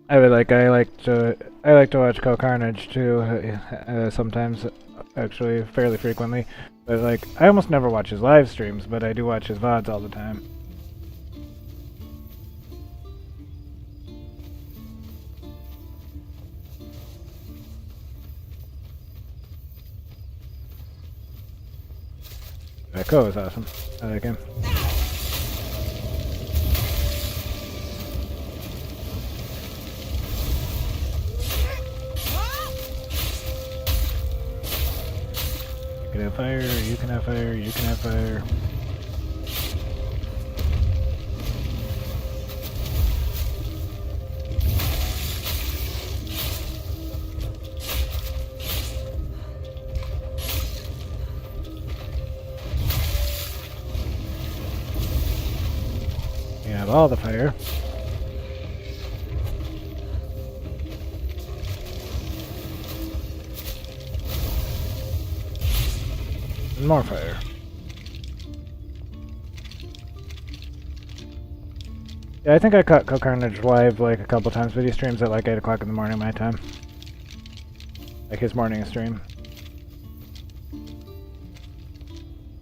I like to watch Co Carnage too. Sometimes, actually, fairly frequently. But like, I almost never watch his live streams, but I do watch his VODs all the time. Ko is awesome. I like him. You can have fire, you can have fire, you can have fire. You can have all the fire. And more fire. Yeah, I think I caught Co Carnage live like a couple times, but he streams at like 8 o'clock in the morning my time. Like his morning stream.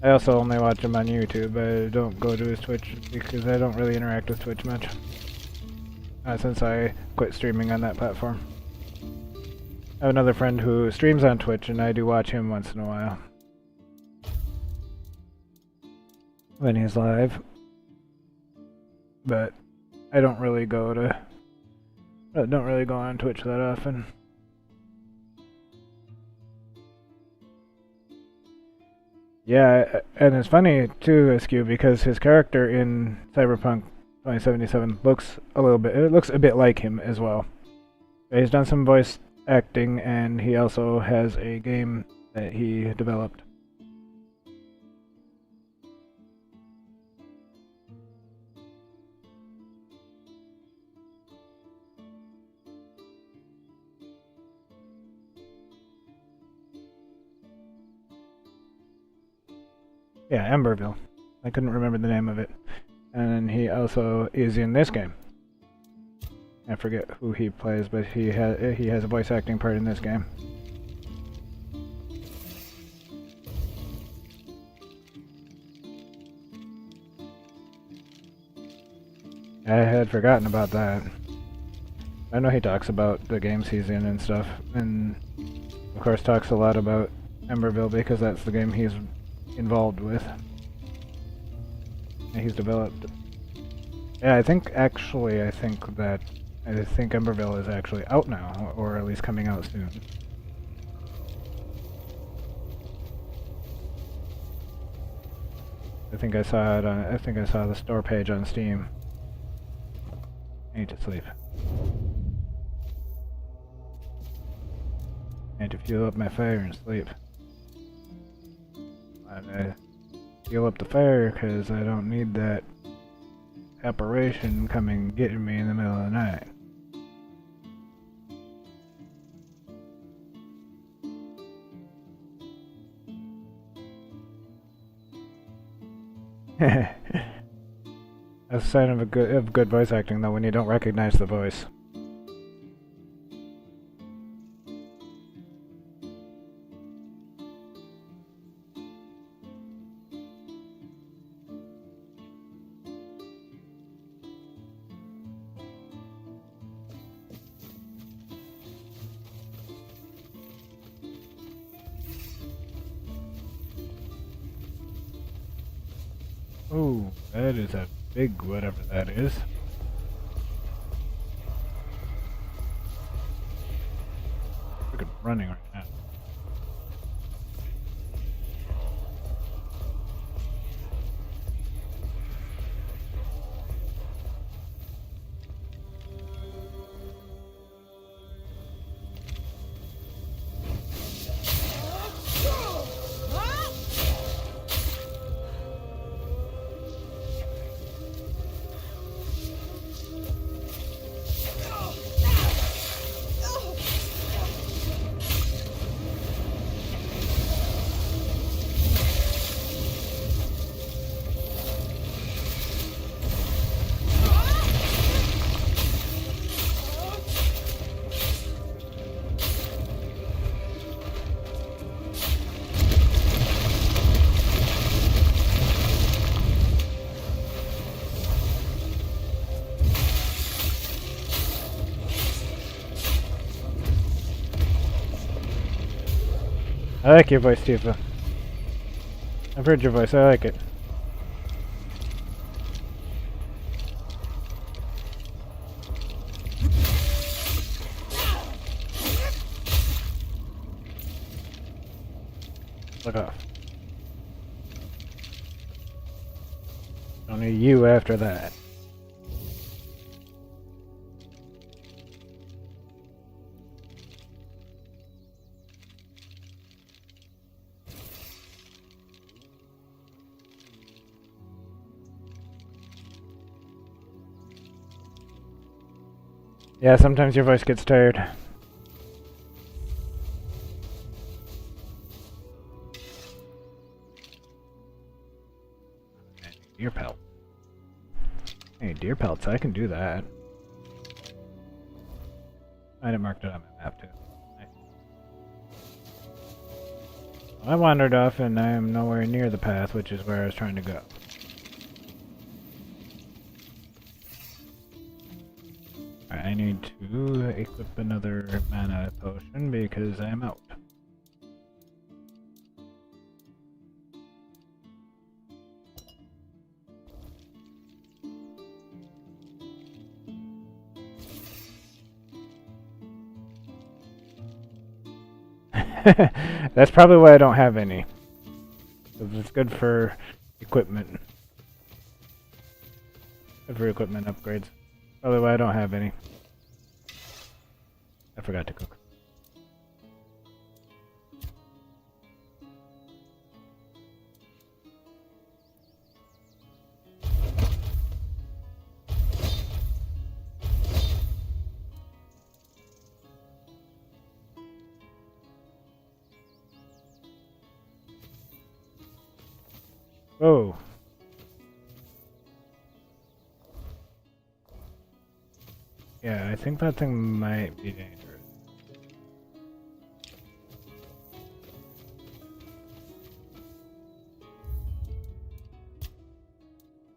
I also only watch him on YouTube. I don't go to his Twitch because I don't really interact with Twitch much. Since I quit streaming on that platform. I have another friend who streams on Twitch and I do watch him once in a while. When he's live. But I don't really go on Twitch that often. Yeah, and it's funny too, Askew, because his character in Cyberpunk 2077 looks a bit like him as well. He's done some voice acting and he also has a game that he developed. Yeah, Emberville. I couldn't remember the name of it. And he also is in this game. I forget who he plays, but he has a voice acting part in this game. I had forgotten about that. I know he talks about the games he's in and stuff, and of course talks a lot about Emberville because that's the game he's involved with. He's developed. Yeah, I think Emberville is actually out now, or at least coming out soon. I think I saw it on. I think I saw the store page on Steam. I need to sleep. I need to fuel up my fire and sleep. I fuel up the fire because I don't need that apparition coming getting me in the middle of the night. That's a sign of good voice acting, though, when you don't recognize the voice. Ooh, that is a big whatever that is. Freaking running right now. I like your voice, Tifa. I've heard your voice, I like it. Look off. Only you after that. Yeah, sometimes your voice gets tired. Deer pelt. Hey, deer pelts, I can do that. I didn't mark it on my map too. Nice. Well, I wandered off and I am nowhere near the path, which is where I was trying to go. I need to equip another mana potion because I am out. That's probably why I don't have any. It's good for equipment. Good for equipment upgrades. Probably why I don't have any. I forgot to cook. Oh. Yeah, I think that thing might be dangerous.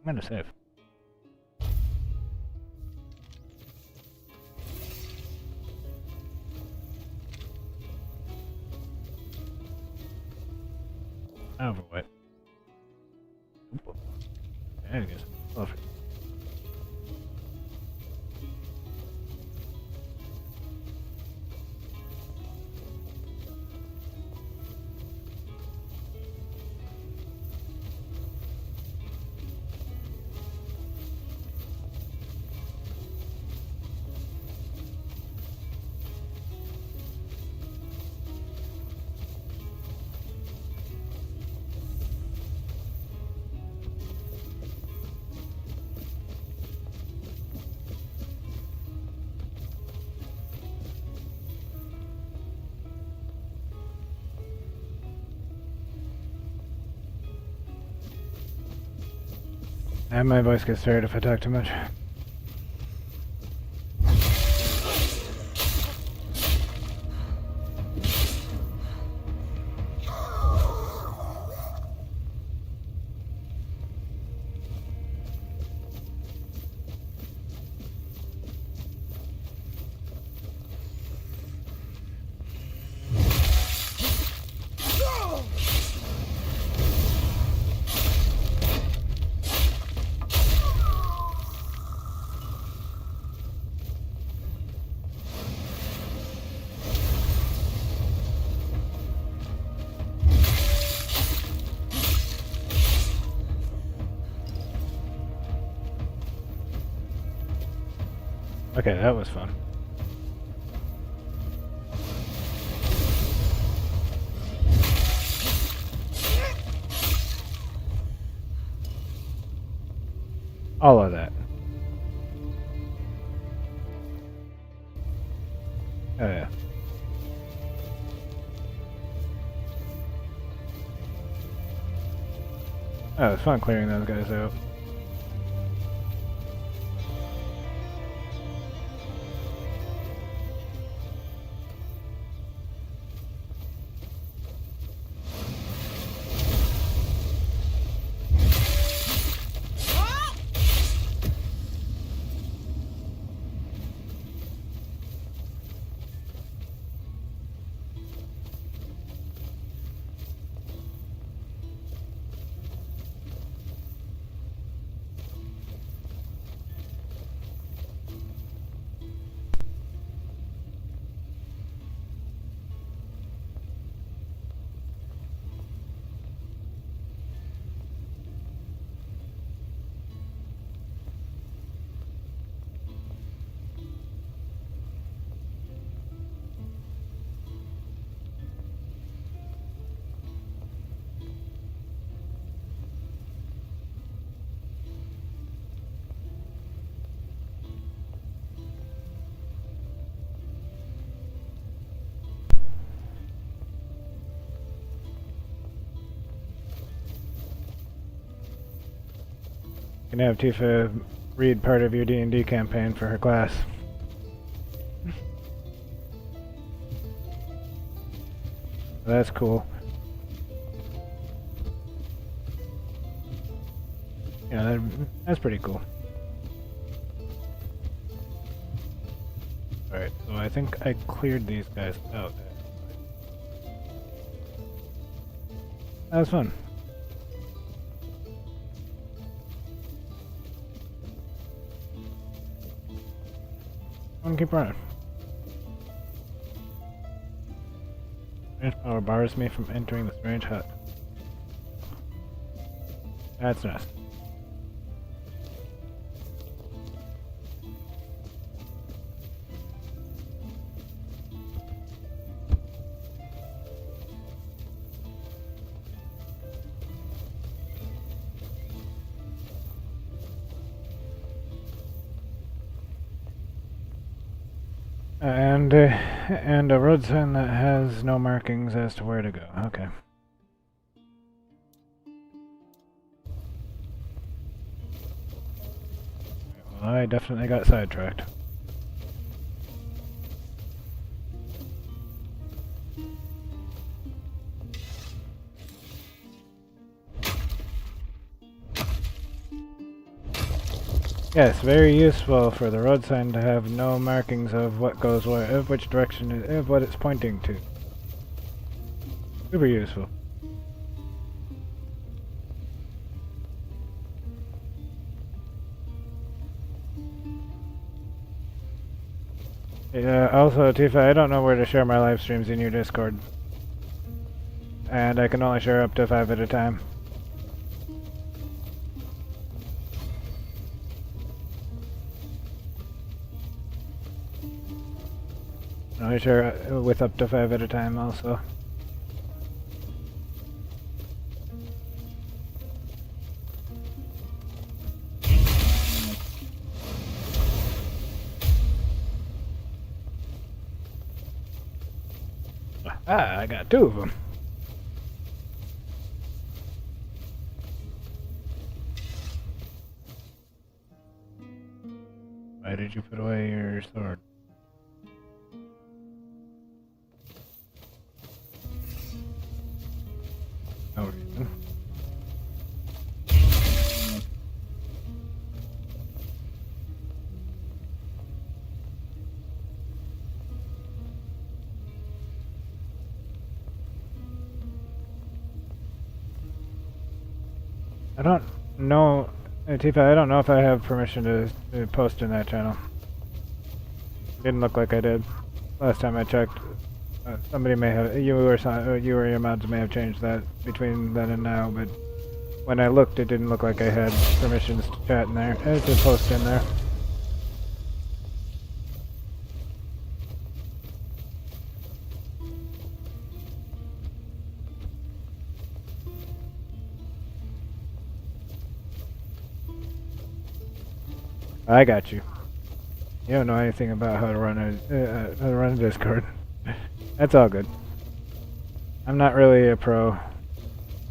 I'm gonna save. Over what? There it goes. Perfect. And my voice gets tired if I talk too much. Okay, that was fun. All of that. Oh yeah. Oh, it was fun clearing those guys out. You can have Tifa read part of your D&D campaign for her class. That's cool. Yeah, that's pretty cool. Alright, so I think I cleared these guys out. That was fun. I'm gonna keep running. Strange power bars me from entering the strange hut. That's nice. And a road sign that has no markings as to where to go. Okay. Well, I definitely got sidetracked. Yes, very useful for the road sign to have no markings of what goes where, of which direction, of what it's pointing to. Super useful. Yeah, also, Tifa, I don't know where to share my live streams in your Discord. And I can only share up to 5 at a time. I share with up to 5 at a time also. Ah, I got 2 of them. Why did you put away your sword? No reason. I don't know, Tifa, I don't know if I have permission to post in that channel. Didn't look like I did. Last time I checked, somebody may have, you or your mods may have changed that between then and now, but when I looked, it didn't look like I had permissions to chat in there, to post in there. I got you. You don't know anything about how to run a Discord. That's all good. I'm not really a pro. Oh,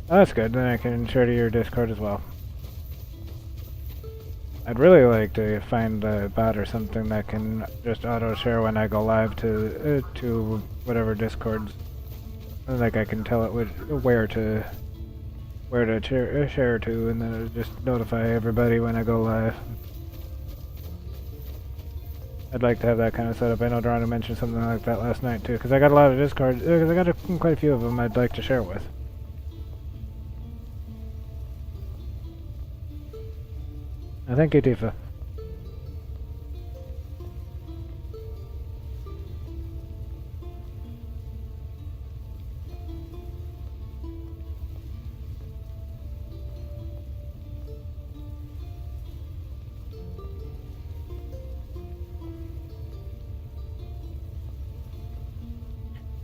that's good. Then I can share to your Discord as well. I'd really like to find a bot or something that can just auto share when I go live to whatever Discords. Like I can tell it where to share to, and then it'll just notify everybody when I go live. I'd like to have that kind of setup. I know Dorana mentioned something like that last night too, because I got a lot of Discord, because I got quite a few of them I'd like to share with. Thank you, Tifa.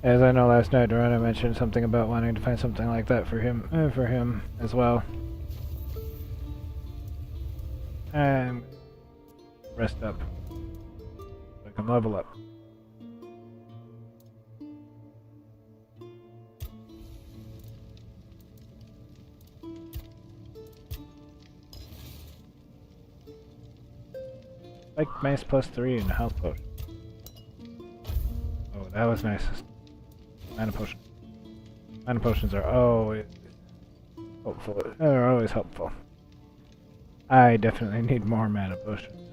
As I know, last night Dorana mentioned something about wanting to find something like that for him as well. And rest up so I can level up. Like mace +3 and health potion. Oh, that was nice. Mana potion. Mana potions are always helpful. They're always helpful. I definitely need more mana potions.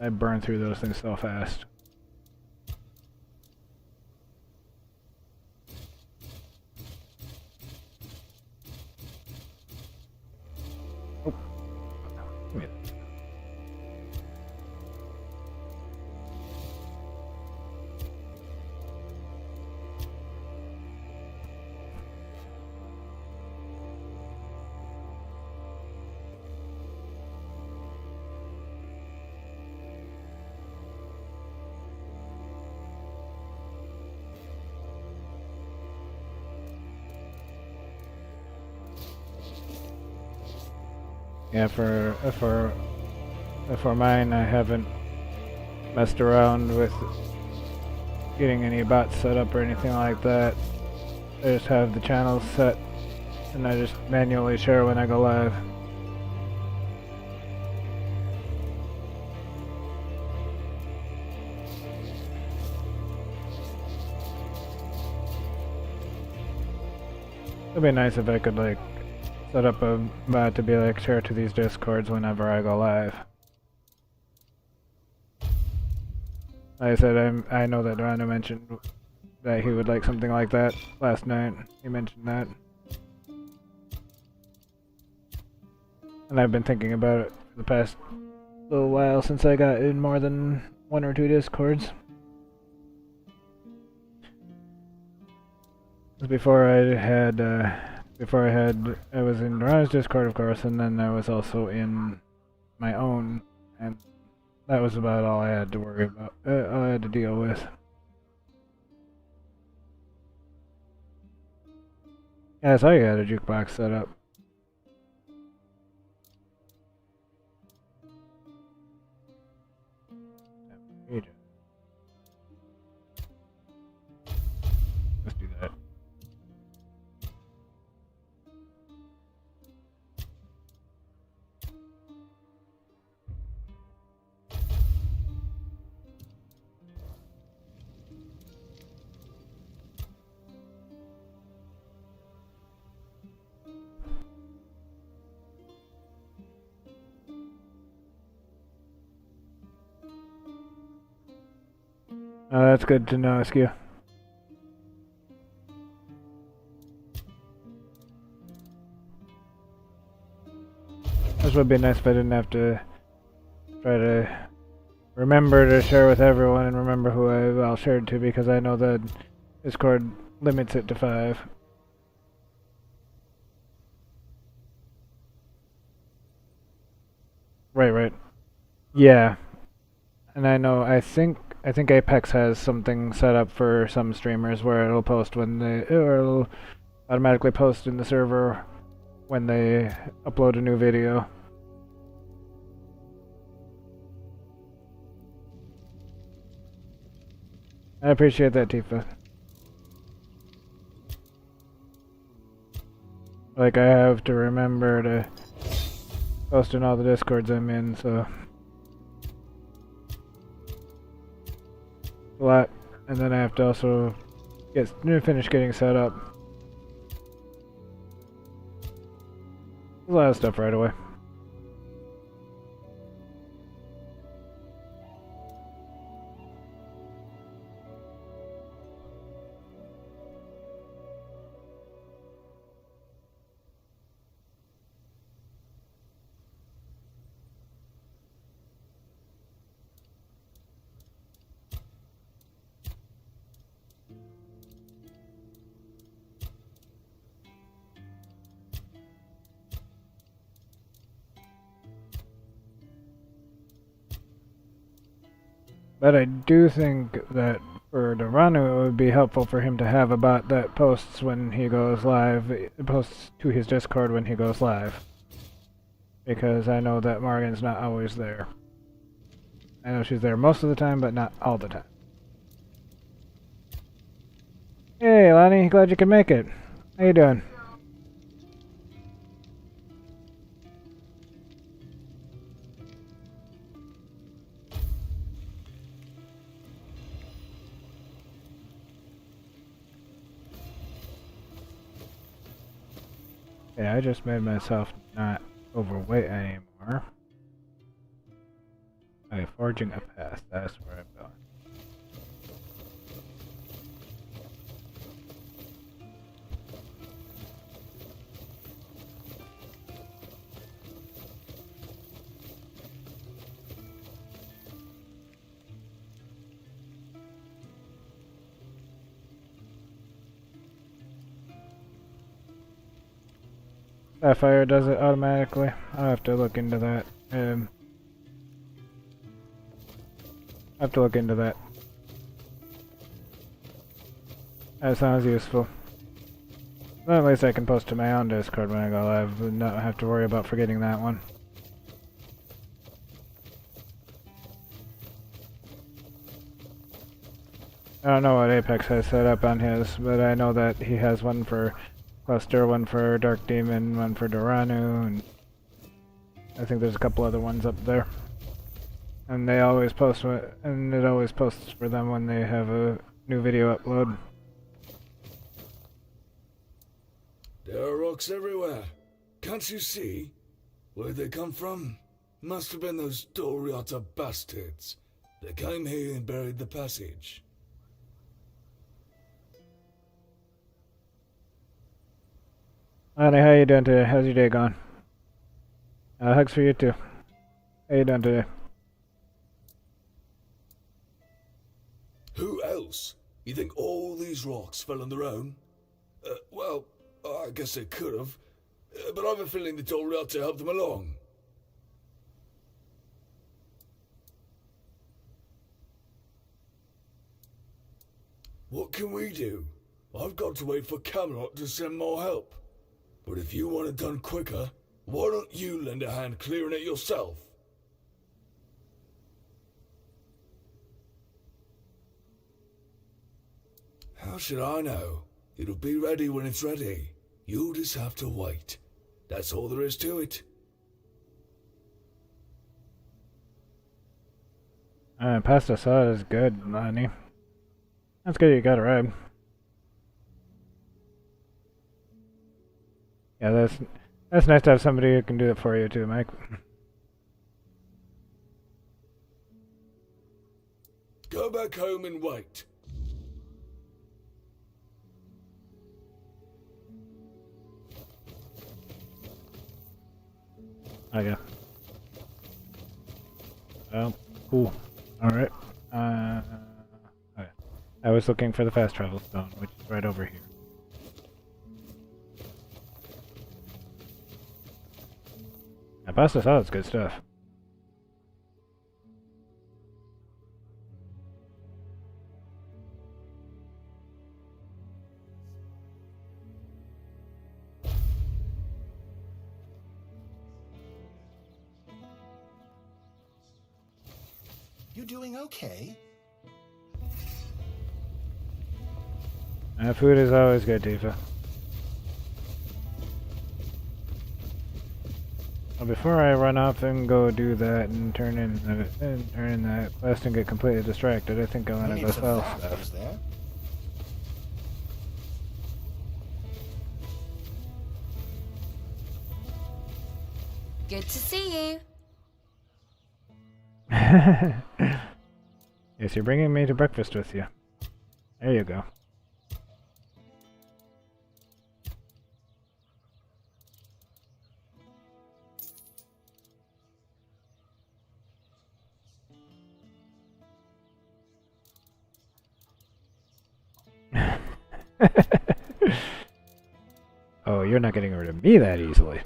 I burn through those things so fast. Oh. Give me that. Yeah, for mine, I haven't messed around with getting any bots set up or anything like that. I just have the channels set, and I just manually share when I go live. It'd be nice if I could like set up a bot to be like share to these Discords whenever I go live. Like I said, I know that Dorana mentioned that he would like something like that last night. He mentioned that. And I've been thinking about it for the past little while since I got in more than 1 or 2 Discords. Before I was in Dorana's Discord, of course, and then I was also in my own, and that was about all I had to worry about, all I had to deal with. Yeah, I saw you had a jukebox set up. Let's do that. Oh, that's good to know, Askew. This would be nice if I didn't have to try to remember to share with everyone and remember who I'll share it to, because I know that Discord limits it to 5. Right. Yeah. And I know, I think Apex has something set up for some streamers where it'll post when or it'll automatically post in the server when they upload a new video. I appreciate that, Tifa. Like, I have to remember to post in all the Discords I'm in, so a lot, and then I have to also finish getting set up. A lot of stuff right away. But I do think that for Doranu it would be helpful for him to have a bot that posts when he goes live, posts to his Discord when he goes live. Because I know that Morgan's not always there. I know she's there most of the time, but not all the time. Hey Lonnie, glad you could make it. How you doing? Yeah, I just made myself not overweight anymore by forging a path. That's where I'm going. Sapphire does it automatically. I'll have to look into that. I have to look into that. That sounds useful. Well, at least I can post to my own Discord when I go live and not have to worry about forgetting that one. I don't know what Apex has set up on his, but I know that he has one for Cluster, one for Dark Demon, one for Doranu, and I think there's a couple other ones up there. And they always post, and it always posts for them when they have a new video upload. There are rocks everywhere. Can't you see? Where'd they come from? Must have been those Doriata bastards. They came here and buried the passage. Honey, how you doing today? How's your day going? Hugs for you too. How you doing today? Who else? You think all these rocks fell on their own? Well, I guess they could have. But I've a feeling the Doriata helped them along. What can we do? I've got to wait for Camelot to send more help. But if you want it done quicker, why don't you lend a hand clearing it yourself? How should I know? It'll be ready when it's ready. You'll just have to wait. That's all there is to it. Pasta salad is good, Lonnie. That's good you got it right. Yeah, that's nice to have somebody who can do it for you too, Mike. Go back home and wait. Okay. Well, cool. Alright. Okay. I was looking for the fast travel stone, which is right over here. Pasta salad's good stuff. You doing okay? Food is always good, Tifa. Well, before I run off and go do that and turn in that quest and get completely distracted, I think I want to go sell stuff. There? Good to see you. Yes, you're bringing me to breakfast with you. There you go. Oh, you're not getting rid of me that easily.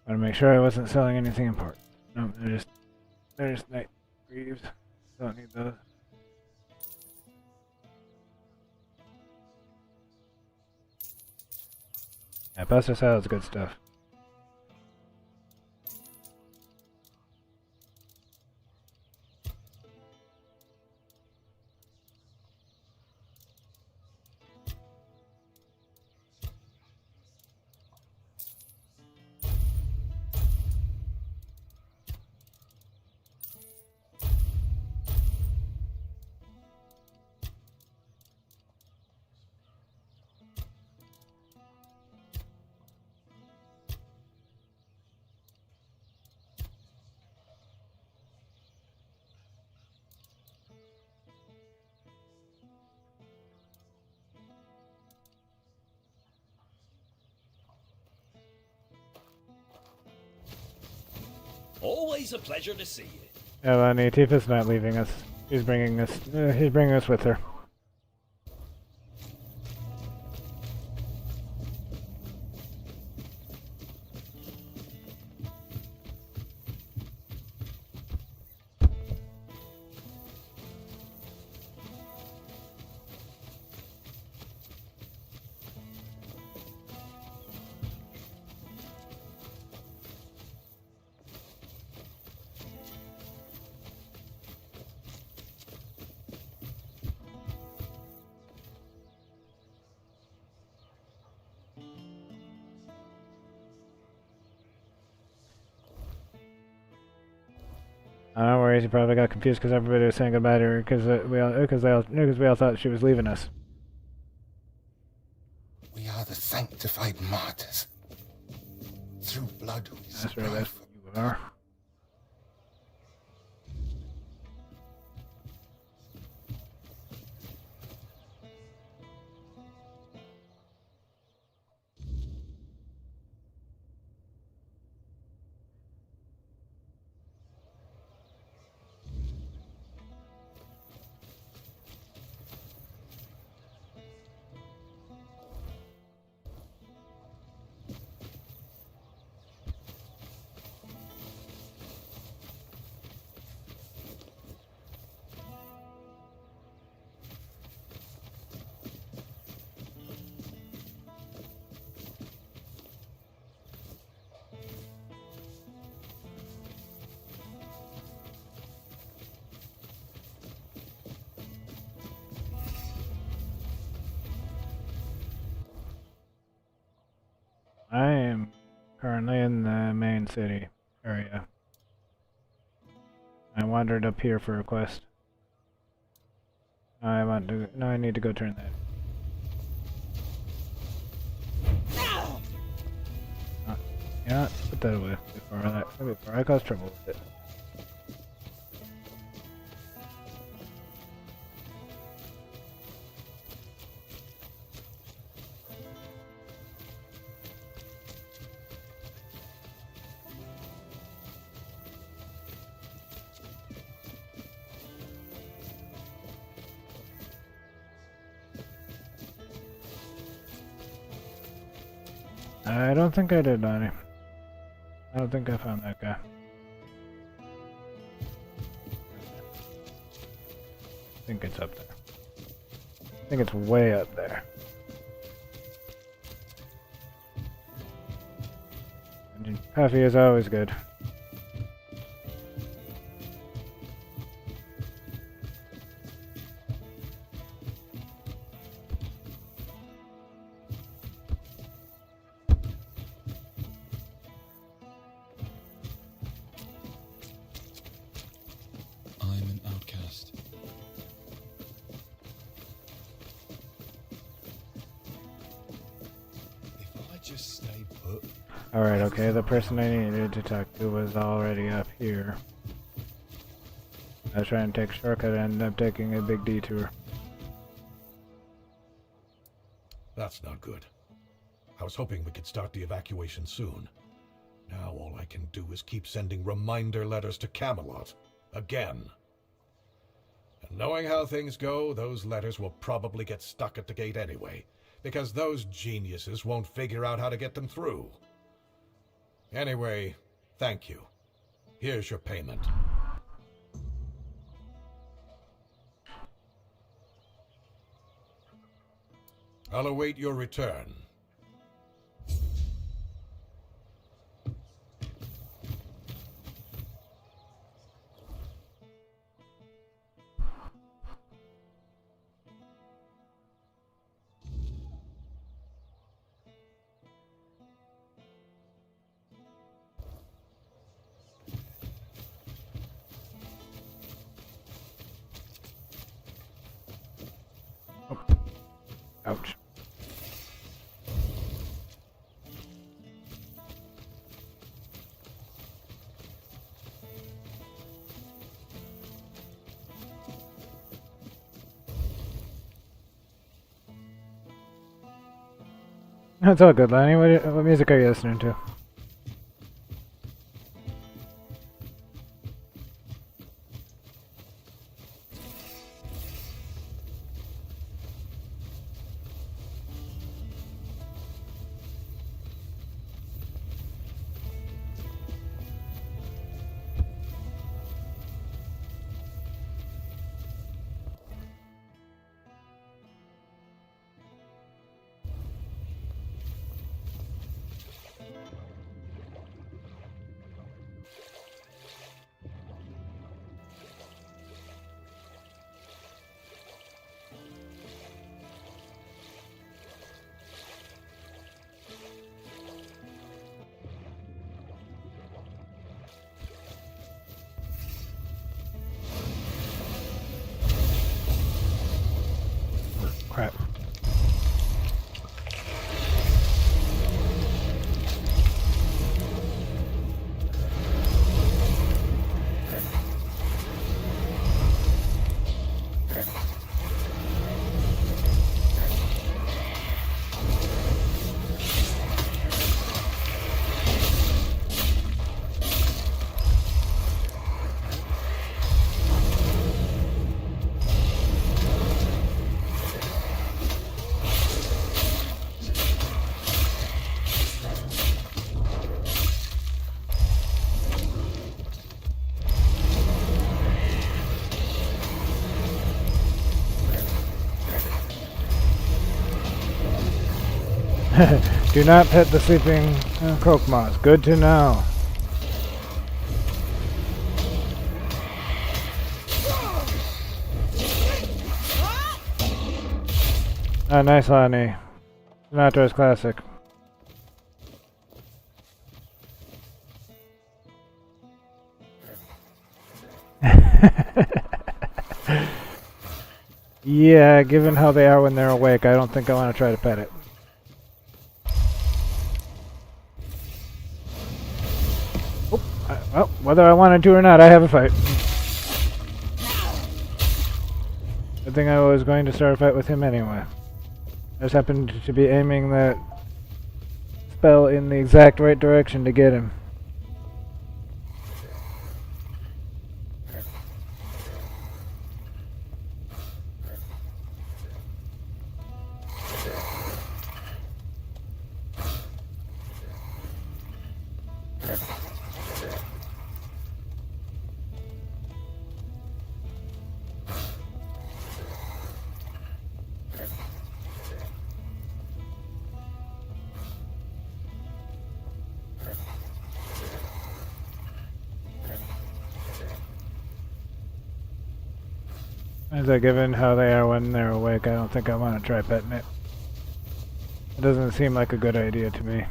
Want to make sure I wasn't selling anything important. No, they're just night greaves. Don't need those. Yeah, pasta salad's good stuff. Always a pleasure to see you. Avalon, Tifa's not leaving us. He's bringing us with her. No worries, he probably got confused because everybody was saying goodbye to her because we all thought she was leaving us. We are the sanctified martyrs. Through blood we That's right, that's what you are. I am currently in the main city area. I wandered up here for a quest. I want to. No, I need to go turn that. Yeah, put that away before I cause trouble with it. I don't think I did, Donnie. I don't think I found that guy. I think it's up there. I think it's way up there. And Puffy is always good. Alright, okay, the person I needed to talk to was already up here. I was trying to take a shortcut and ended up taking a big detour. That's not good. I was hoping we could start the evacuation soon. Now all I can do is keep sending reminder letters to Camelot. Again. And knowing how things go, those letters will probably get stuck at the gate anyway, because those geniuses won't figure out how to get them through. Anyway, thank you. Here's your payment. I'll await your return. Ouch. That's all good, Lenny. What music are you listening to? Crap. Do not pet the sleeping croak moths. Good to know. Oh, nice, Lonnie. Sinatra's classic. Yeah, given how they are when they're awake, I don't think I want to try to pet it. Well, whether I wanted to or not, I have a fight. Good thing I was going to start a fight with him anyway. I just happened to be aiming that spell in the exact right direction to get him. As I given how they are when they're awake, I don't think I want to try petting it. It doesn't seem like a good idea to me.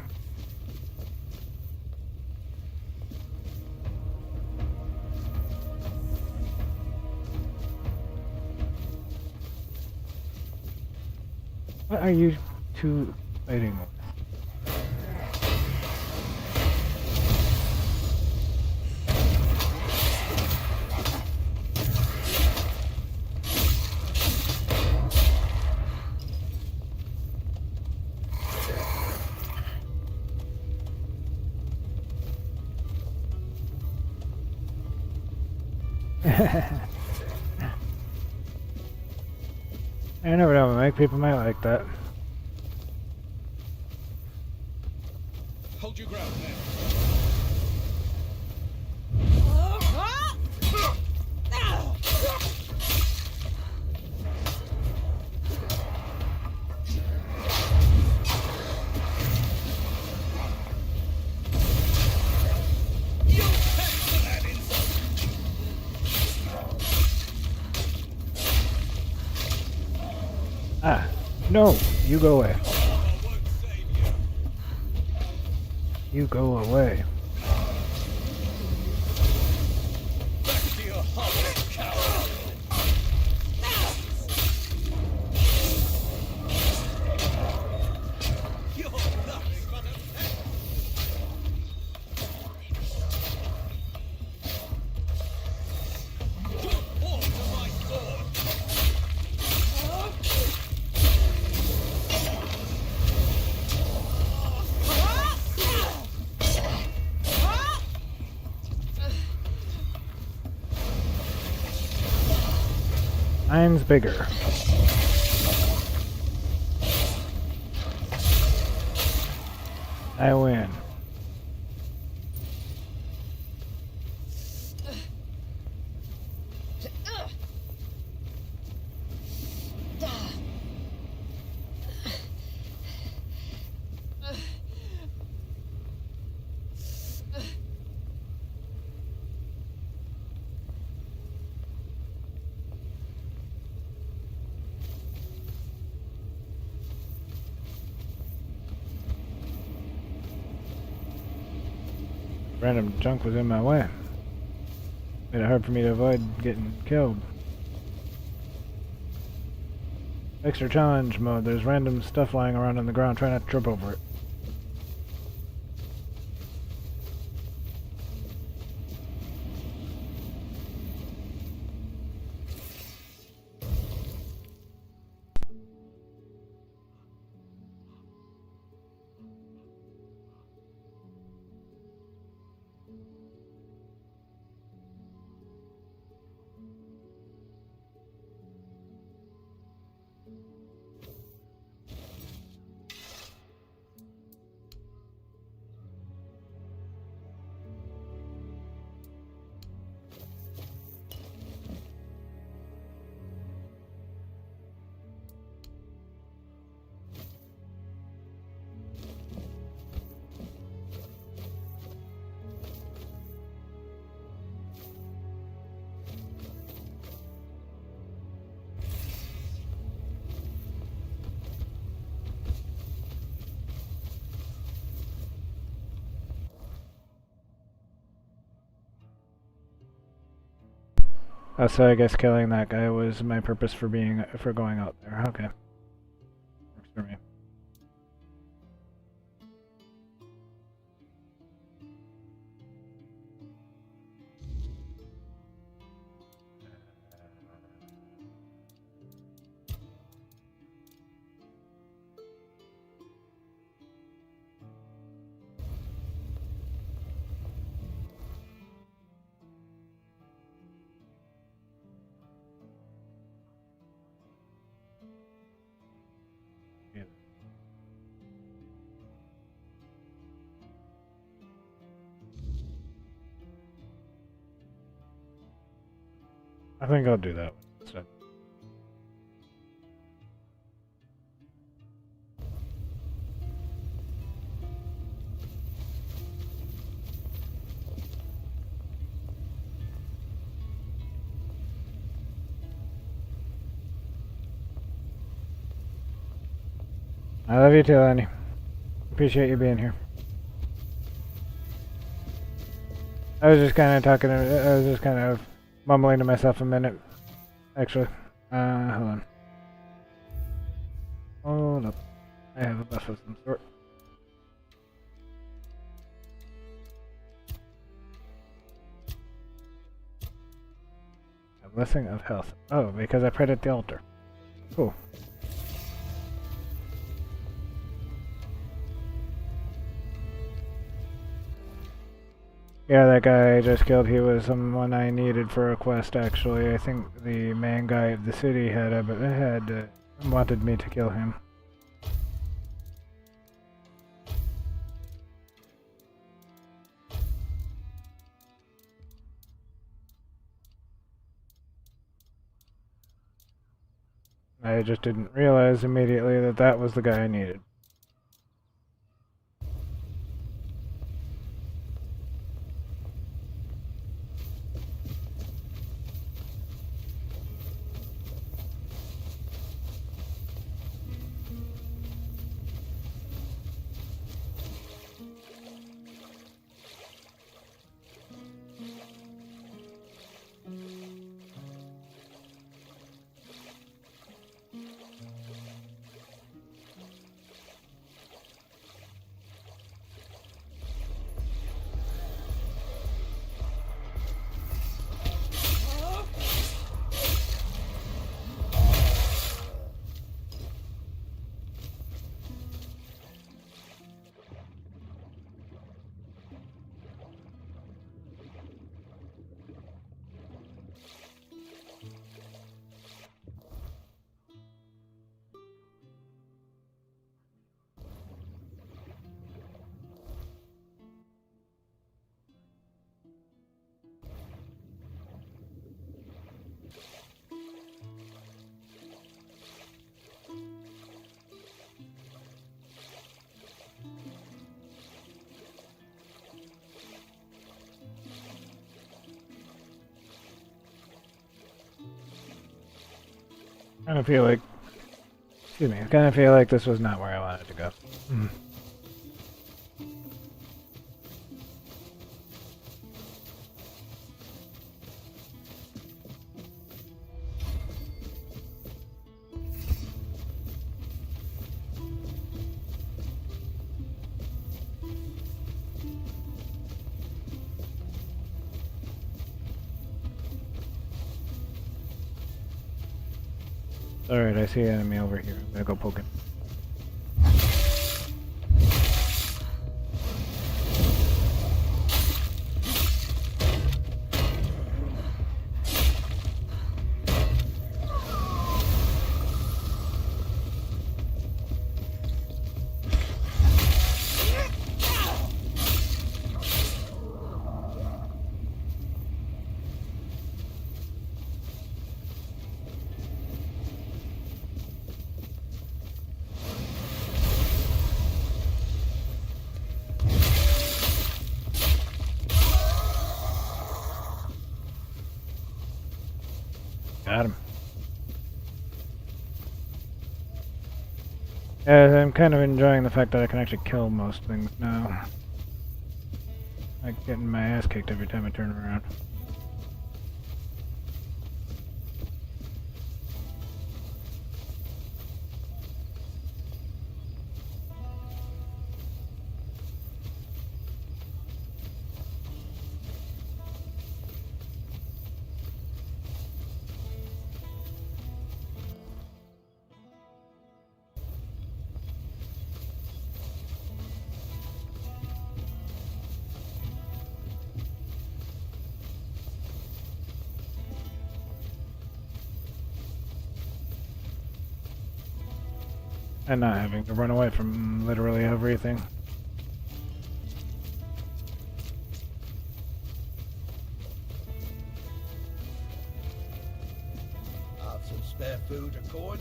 What are you two fighting with? I never know, Mike. People might like that. Hold your ground, man. Ah, no, you go away. You go away. Back to your hovel, coward! You're nothing but a pet! Don't fall to my sword! Mine's bigger. I win. Random junk was in my way. Made it hard for me to avoid getting killed. Extra challenge mode. There's random stuff lying around on the ground. Try not to trip over it. Oh, so I guess killing that guy was my purpose for going out there. Okay. Works for me. I think I'll do that one instead. I love you too, Lenny. Appreciate you being here. I was just kind of mumbling to myself a minute, actually. Hold on. Hold up. I have a buff of some sort. A blessing of health. Oh, because I prayed at the altar. Cool. Yeah, that guy I just killed, he was someone I needed for a quest, actually. I think the main guy of the city had wanted me to kill him. I just didn't realize immediately that that was the guy I needed. I kind of feel like, excuse me, I kind of feel like this was not where I wanted to go. Alright, I see an enemy over here. I'm gonna go poke him. Got him. I'm kind of enjoying the fact that I can actually kill most things now. Like getting my ass kicked every time I turn around. And not having to run away from literally everything. Have some spare food or corn?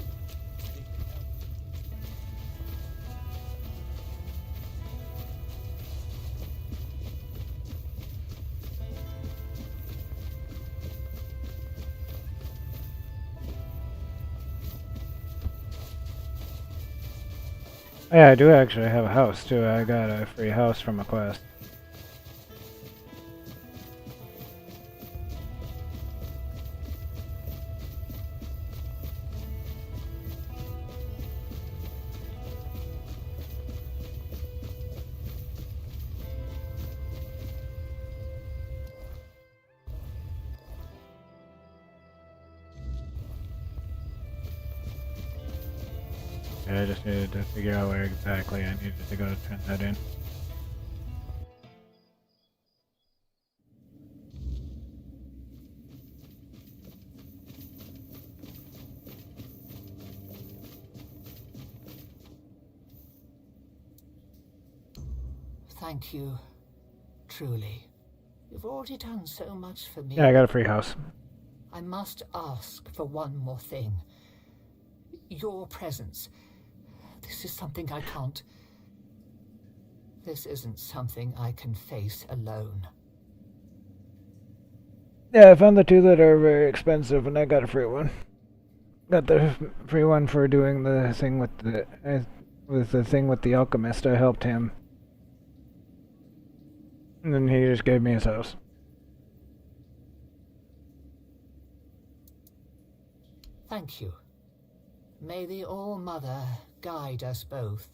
Yeah, I do actually have a house too. I got a free house from a quest. I just needed to figure out where exactly I needed to go to turn that in. Thank you. Truly. You've already done so much for me. Yeah, I got a free house. I must ask for one more thing. Your presence. This is something I can't... This isn't something I can face alone. Yeah, I found the two that are very expensive, and I got a free one. Got the free one for doing the thing with the alchemist. I helped him, and then he just gave me his house. Thank you. May the All-Mother guide us both.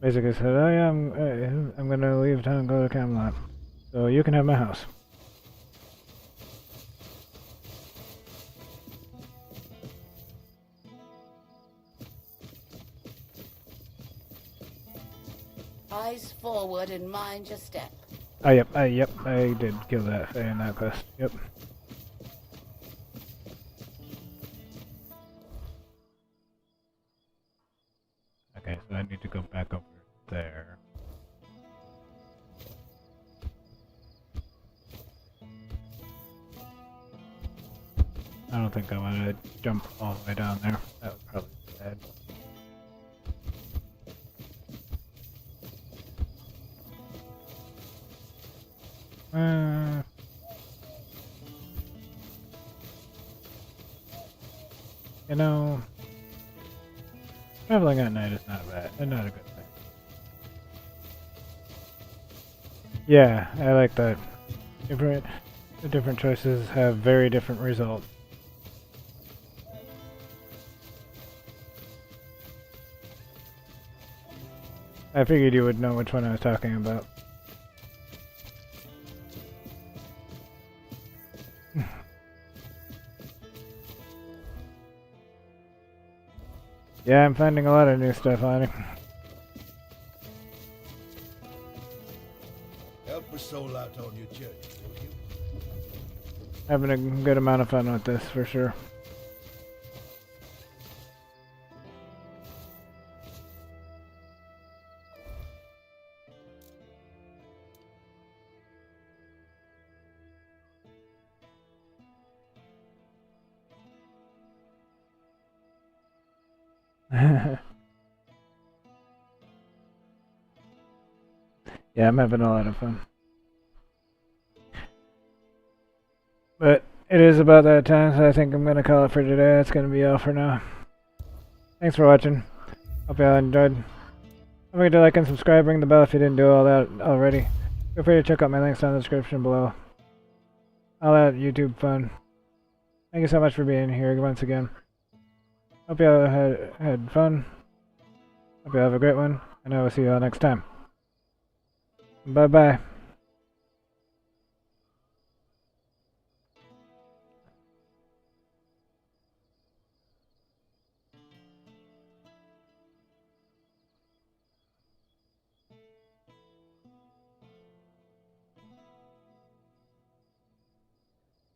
Basically said, I'm gonna leave town and go to Camelot, so you can have my house. Eyes forward and mind your step. Oh, yep, I did kill that Fae in that quest, yep. Okay, so I need to go back over there. I don't think I want to jump all the way down there. That would probably be bad. You know, traveling at night is not bad, and not a good thing. Yeah, I like that. The different choices have very different results. I figured you would know which one I was talking about. Yeah, I'm finding a lot of new stuff on it. Help a soul out on your journey, will you? Having a good amount of fun with this, for sure. Yeah, I'm having a lot of fun. But it is about that time, so I think I'm going to call it for today. That's going to be all for now. Thanks for watching. Hope you all enjoyed. Don't forget to like and subscribe, ring the bell if you didn't do all that already. Feel free to check out my links down in the description below. All that YouTube fun. Thank you so much for being here once again. Hope you all had fun. Hope you all have a great one, and I will see you all next time. Bye-bye.